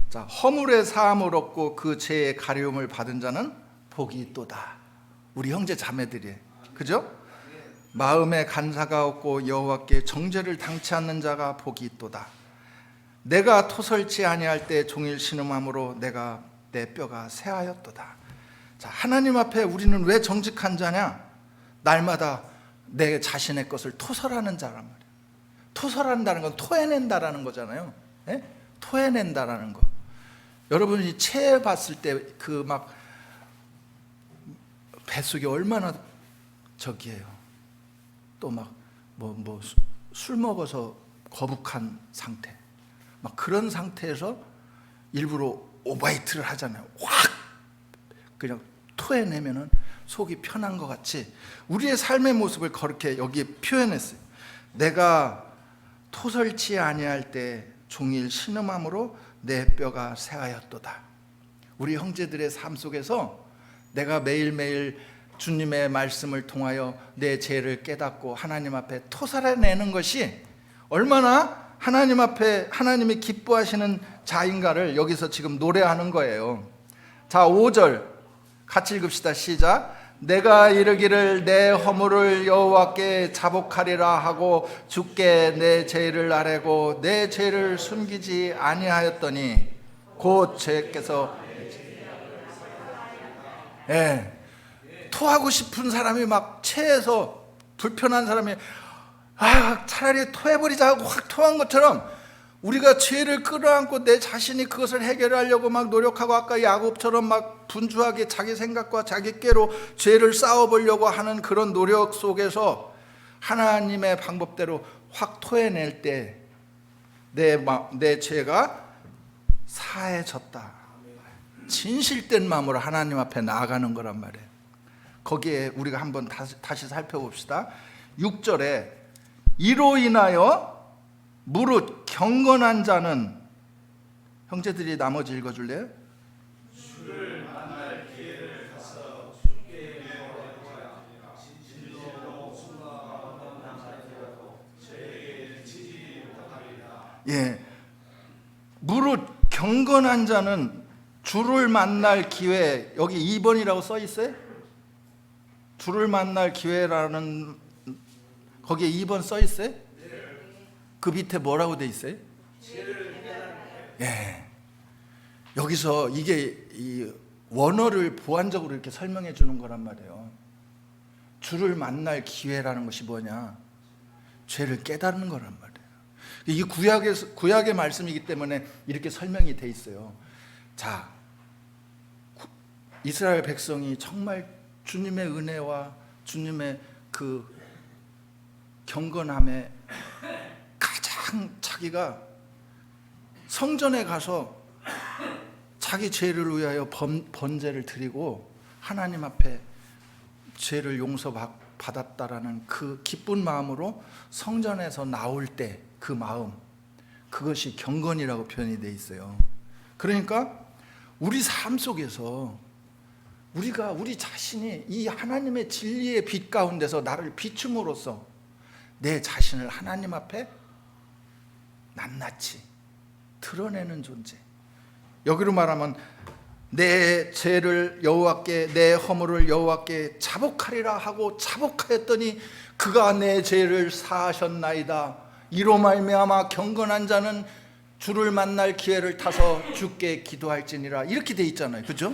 자, 허물의 사함을 얻고 그 죄의 가려움을 받은 자는 복이 있도다. 우리 형제 자매들이, 그죠? 마음에 간사가 없고 여호와께 정죄를 당치 않는 자가 복이 있도다. 내가 토설치 아니할 때 종일 신음함으로 내가 내 뼈가 새하였도다. 자, 하나님 앞에 우리는 왜 정직한 자냐? 날마다 내 자신의 것을 토설하는 자란 말이에요. 토설한다는 건 토해낸다라는 거잖아요. 토해낸다라는 거. 여러분이 체해 봤을 때 그 막 뱃속이 얼마나 저기예요. 또 막 술 먹어서 거북한 상태, 막 그런 상태에서 일부러 오바이트를 하잖아요. 확 그냥 토해내면은 속이 편한 것 같이 우리의 삶의 모습을 그렇게 여기에 표현했어요. 내가 토설치 아니할 때 종일 신음함으로 내 뼈가 새하였도다. 우리 형제들의 삶 속에서 내가 매일매일 주님의 말씀을 통하여 내 죄를 깨닫고 하나님 앞에 토설해내는 것이 얼마나 하나님 앞에 하나님이 기뻐하시는 자인가를 여기서 지금 노래하는 거예요. 자, 5절 같이 읽읍시다. 시작. 내가 이르기를 내 허물을 여호와께 자복하리라 하고 주께 내 죄를 아뢰고 내 죄를 숨기지 아니하였더니 곧 죄께서 토하고 싶은 사람이 막 체해서 불편한 사람이 차라리 토해버리자 하고 확 토한 것처럼 우리가 죄를 끌어안고 내 자신이 그것을 해결하려고 막 노력하고 아까 야곱처럼 막 분주하게 자기 생각과 자기 꾀로 죄를 싸워보려고 하는 그런 노력 속에서 하나님의 방법대로 확 토해낼 때 내 죄가 사해졌다. 진실된 마음으로 하나님 앞에 나아가는 거란 말이에요. 거기에 우리가 한번 다시 살펴봅시다. 6절에 이로 인하여 무릇 경건한 자는, 형제들이 나머지 읽어줄래요? 주를 만날 기회를 가서 주께 배워야 진실로 순종하는 남자들이라도 죄에 지지 못하리라. 예, 무릇 경건한 자는 주를 만날 기회, 여기 2번이라고 써 있어요? 주를 만날 기회라는 거기에 2번 써 있어요? 그 밑에 뭐라고 돼 있어요? 예. 여기서 이게 이 원어를 보완적으로 이렇게 설명해 주는 거란 말이에요. 주를 만날 기회라는 것이 뭐냐? 죄를 깨닫는 거란 말이에요. 이 구약의 말씀이기 때문에 이렇게 설명이 돼 있어요. 자, 이스라엘 백성이 정말 주님의 은혜와 주님의 그 경건함에 가장 자기가 성전에 가서 자기 죄를 위하여 번제를 드리고 하나님 앞에 죄를 용서받았다라는 그 기쁜 마음으로 성전에서 나올 때 그 마음, 그것이 경건이라고 표현이 돼 있어요. 그러니까 우리 삶 속에서 우리 자신이 이 하나님의 진리의 빛 가운데서 나를 비춤으로써 내 자신을 하나님 앞에 낱낱이 드러내는 존재. 여기로 말하면 내 죄를 여호와께, 내 허물을 여호와께 자복하리라 하고 자복하였더니 그가 내 죄를 사하셨나이다. 이로 말미암아 경건한 자는 주를 만날 기회를 타서 주께 기도할지니라. 이렇게 돼 있잖아요. 그죠?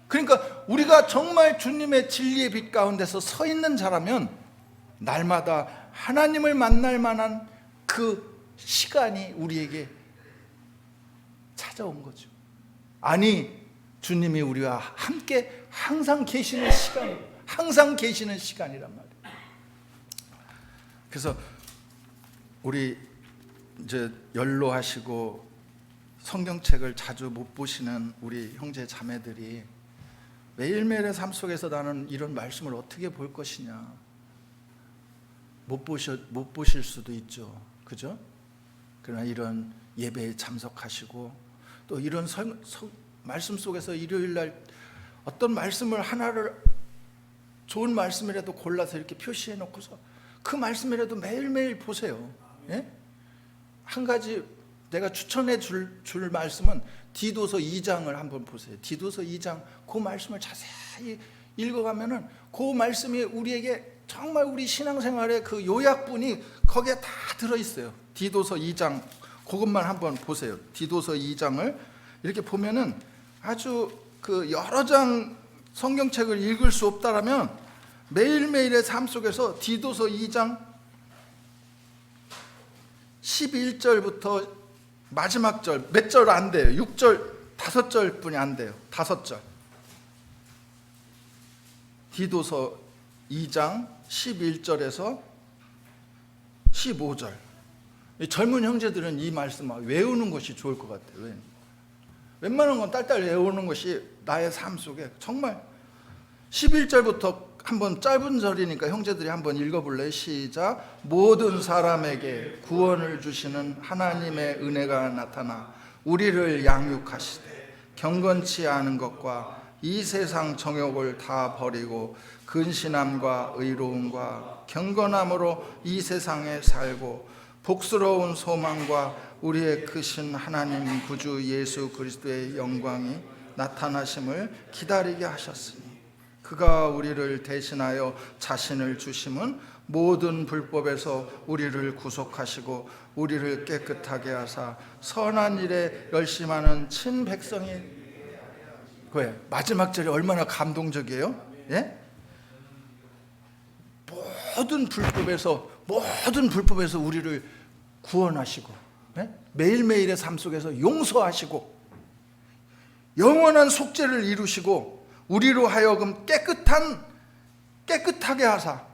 그러니까 우리가 정말 주님의 진리의 빛 가운데서 서 있는 자라면 날마다 하나님을 만날 만한 그 시간이 우리에게 찾아온 거죠. 아니, 주님이 우리와 함께 항상 계시는 시간이란 말이에요. 그래서 우리 이제 연로하시고 성경책을 자주 못 보시는 우리 형제 자매들이 매일매일의 삶 속에서 나는 이런 말씀을 어떻게 볼 것이냐, 못 보실 수도 있죠. 그죠? 그러나 이런 예배에 참석하시고 또 이런 말씀 속에서 일요일날 어떤 말씀을 하나를 좋은 말씀이라도 골라서 이렇게 표시해 놓고서 그 말씀이라도 매일매일 보세요. 예? 한 가지 내가 추천해 줄 말씀은 디도서 2장을 한번 보세요. 디도서 2장 그 말씀을 자세히 읽어가면은 그 말씀이 우리에게 정말 우리 신앙생활의 그 요약분이 거기에 다 들어있어요. 디도서 2장 그것만 한번 보세요. 디도서 2장을 이렇게 보면은 아주 그 여러 장 성경책을 읽을 수 없다라면 매일매일의 삶 속에서 디도서 2장 11절부터 마지막 절, 몇 절 안 돼요. 6절, 5절 뿐이 안 돼요. 5절. 디도서 2장 11절에서 15절. 젊은 형제들은 이 말씀 외우는 것이 좋을 것 같아요. 웬만한 건 딸딸 외우는 것이 나의 삶 속에 정말 11절부터 한번 짧은 절이니까 형제들이 한번 읽어볼래요? 시작. 모든 사람에게 구원을 주시는 하나님의 은혜가 나타나 우리를 양육하시되 경건치 않은 것과 이 세상 정욕을 다 버리고 근신함과 의로움과 경건함으로 이 세상에 살고 복스러운 소망과 우리의 크신 하나님 구주 예수 그리스도의 영광이 나타나심을 기다리게 하셨으니 그가 우리를 대신하여 자신을 주심은 모든 불법에서 우리를 구속하시고 우리를 깨끗하게 하사 선한 일에 열심하는 친백성이. 왜? 마지막 절이 얼마나 감동적이에요? 예? 모든 불법에서 우리를 구원하시고, 매일매일의 삶 속에서 용서하시고, 영원한 속죄를 이루시고, 우리로 하여금 깨끗하게 하사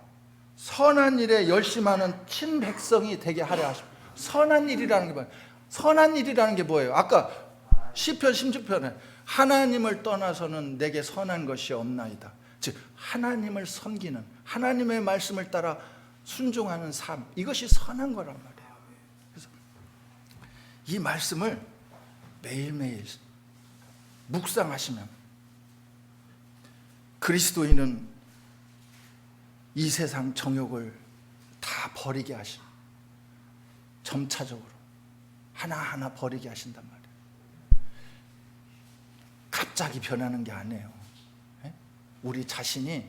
선한 일에 열심하는 친백성이 되게 하려 하시고. 선한 일이라는 게 뭐예요? 선한 일이라는 게 뭐예요? 아까 시편 16편에 하나님을 떠나서는 내게 선한 것이 없나이다. 즉 하나님을 섬기는, 하나님의 말씀을 따라 순종하는 삶, 이것이 선한 거란 말이에요. 그래서 이 말씀을 매일매일 묵상하시면 그리스도인은 이 세상 정욕을 다 버리게 하시고 점차적으로 하나하나 버리게 하신단 말이에요. 갑자기 변하는 게 아니에요. 우리 자신이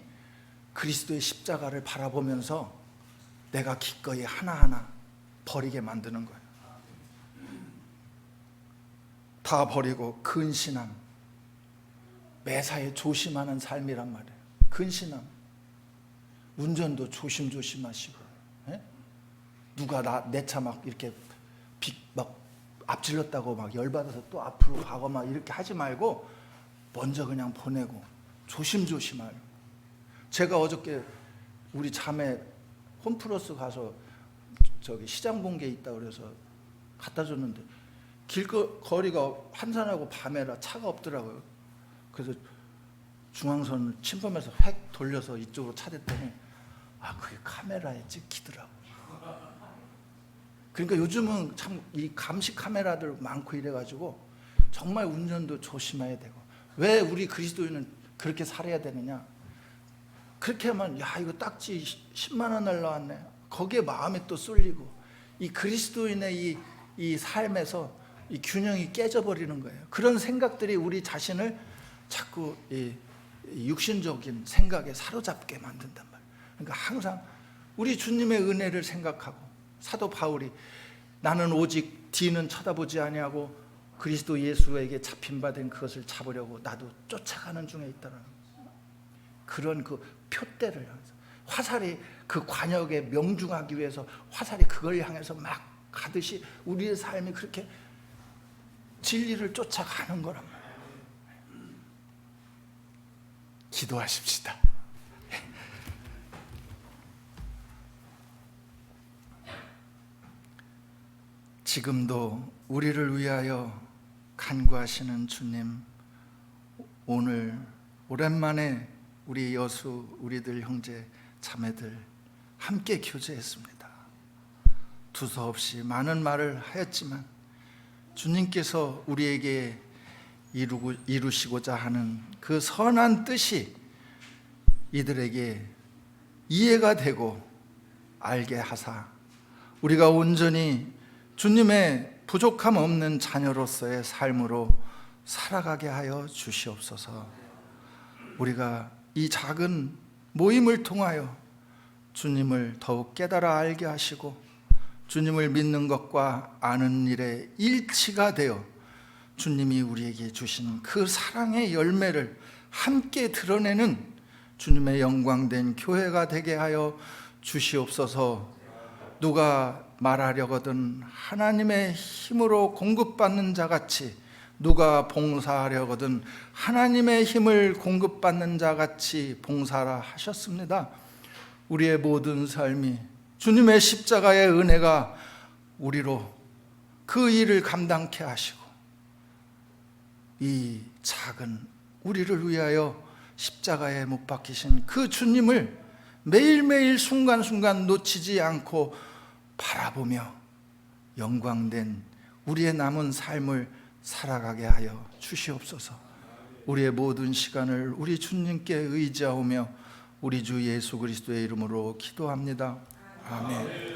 그리스도의 십자가를 바라보면서 내가 기꺼이 하나하나 버리게 만드는 거예요. 다 버리고 근신함, 매사에 조심하는 삶이란 말이에요. 근신함, 운전도 조심하시고, 누가 내 차 막 이렇게 막 앞질렀다고 막 열받아서 또 앞으로 가고 막 이렇게 하지 말고 먼저 그냥 보내고 조심하고. 제가 어저께 우리 자매 홈플러스 가서 저기 시장 본 게 있다 그래서 갖다 줬는데 길거리가 한산하고 밤에라 차가 없더라고요. 그래서 중앙선을 침범해서 획 돌려서 이쪽으로 차댔더니 그게 카메라에 찍히더라고요. 그러니까 요즘은 참 이 감시 카메라들 많고 이래가지고 정말 운전도 조심해야 되고. 왜 우리 그리스도인은 그렇게 살아야 되느냐? 그렇게 하면 이거 딱지 10만 원 날라왔네. 거기에 마음이 또 쏠리고, 이 그리스도인의 이 삶에서 이 균형이 깨져버리는 거예요. 그런 생각들이 우리 자신을 자꾸 이 육신적인 생각에 사로잡게 만든단 말이에요. 그러니까 항상 우리 주님의 은혜를 생각하고, 사도 바울이 나는 오직 뒤는 쳐다보지 아니하고 그리스도 예수에게 잡힌 바 된 그것을 잡으려고 나도 쫓아가는 중에 있다는 그런 그 표대를 향해서, 화살이 그 관역에 명중하기 위해서 화살이 그걸 향해서 막 가듯이 우리의 삶이 그렇게 진리를 쫓아가는 거란 말이에요. 기도하십시다. 지금도 우리를 위하여 간구하시는 주님, 오늘 오랜만에 우리 여수, 우리들 형제 자매들 함께 교제했습니다. 두서없이 많은 말을 하였지만 주님께서 우리에게 이루시고자 하는 그 선한 뜻이 이들에게 이해가 되고 알게 하사 우리가 온전히 주님의 부족함 없는 자녀로서의 삶으로 살아가게 하여 주시옵소서. 우리가 이 작은 모임을 통하여 주님을 더욱 깨달아 알게 하시고 주님을 믿는 것과 아는 일에 일치가 되어 주님이 우리에게 주신 그 사랑의 열매를 함께 드러내는 주님의 영광된 교회가 되게 하여 주시옵소서. 누가 말하려거든 하나님의 힘으로 공급받는 자같이, 누가 봉사하려거든 하나님의 힘을 공급받는 자같이 봉사라 하셨습니다. 우리의 모든 삶이 주님의 십자가의 은혜가 우리로 그 일을 감당케 하시고, 이 작은 우리를 위하여 십자가에 못 박히신 그 주님을 매일매일 순간순간 놓치지 않고 바라보며 영광된 우리의 남은 삶을 살아가게 하여 주시옵소서. 우리의 모든 시간을 우리 주님께 의지하오며 우리 주 예수 그리스도의 이름으로 기도합니다. 아멘.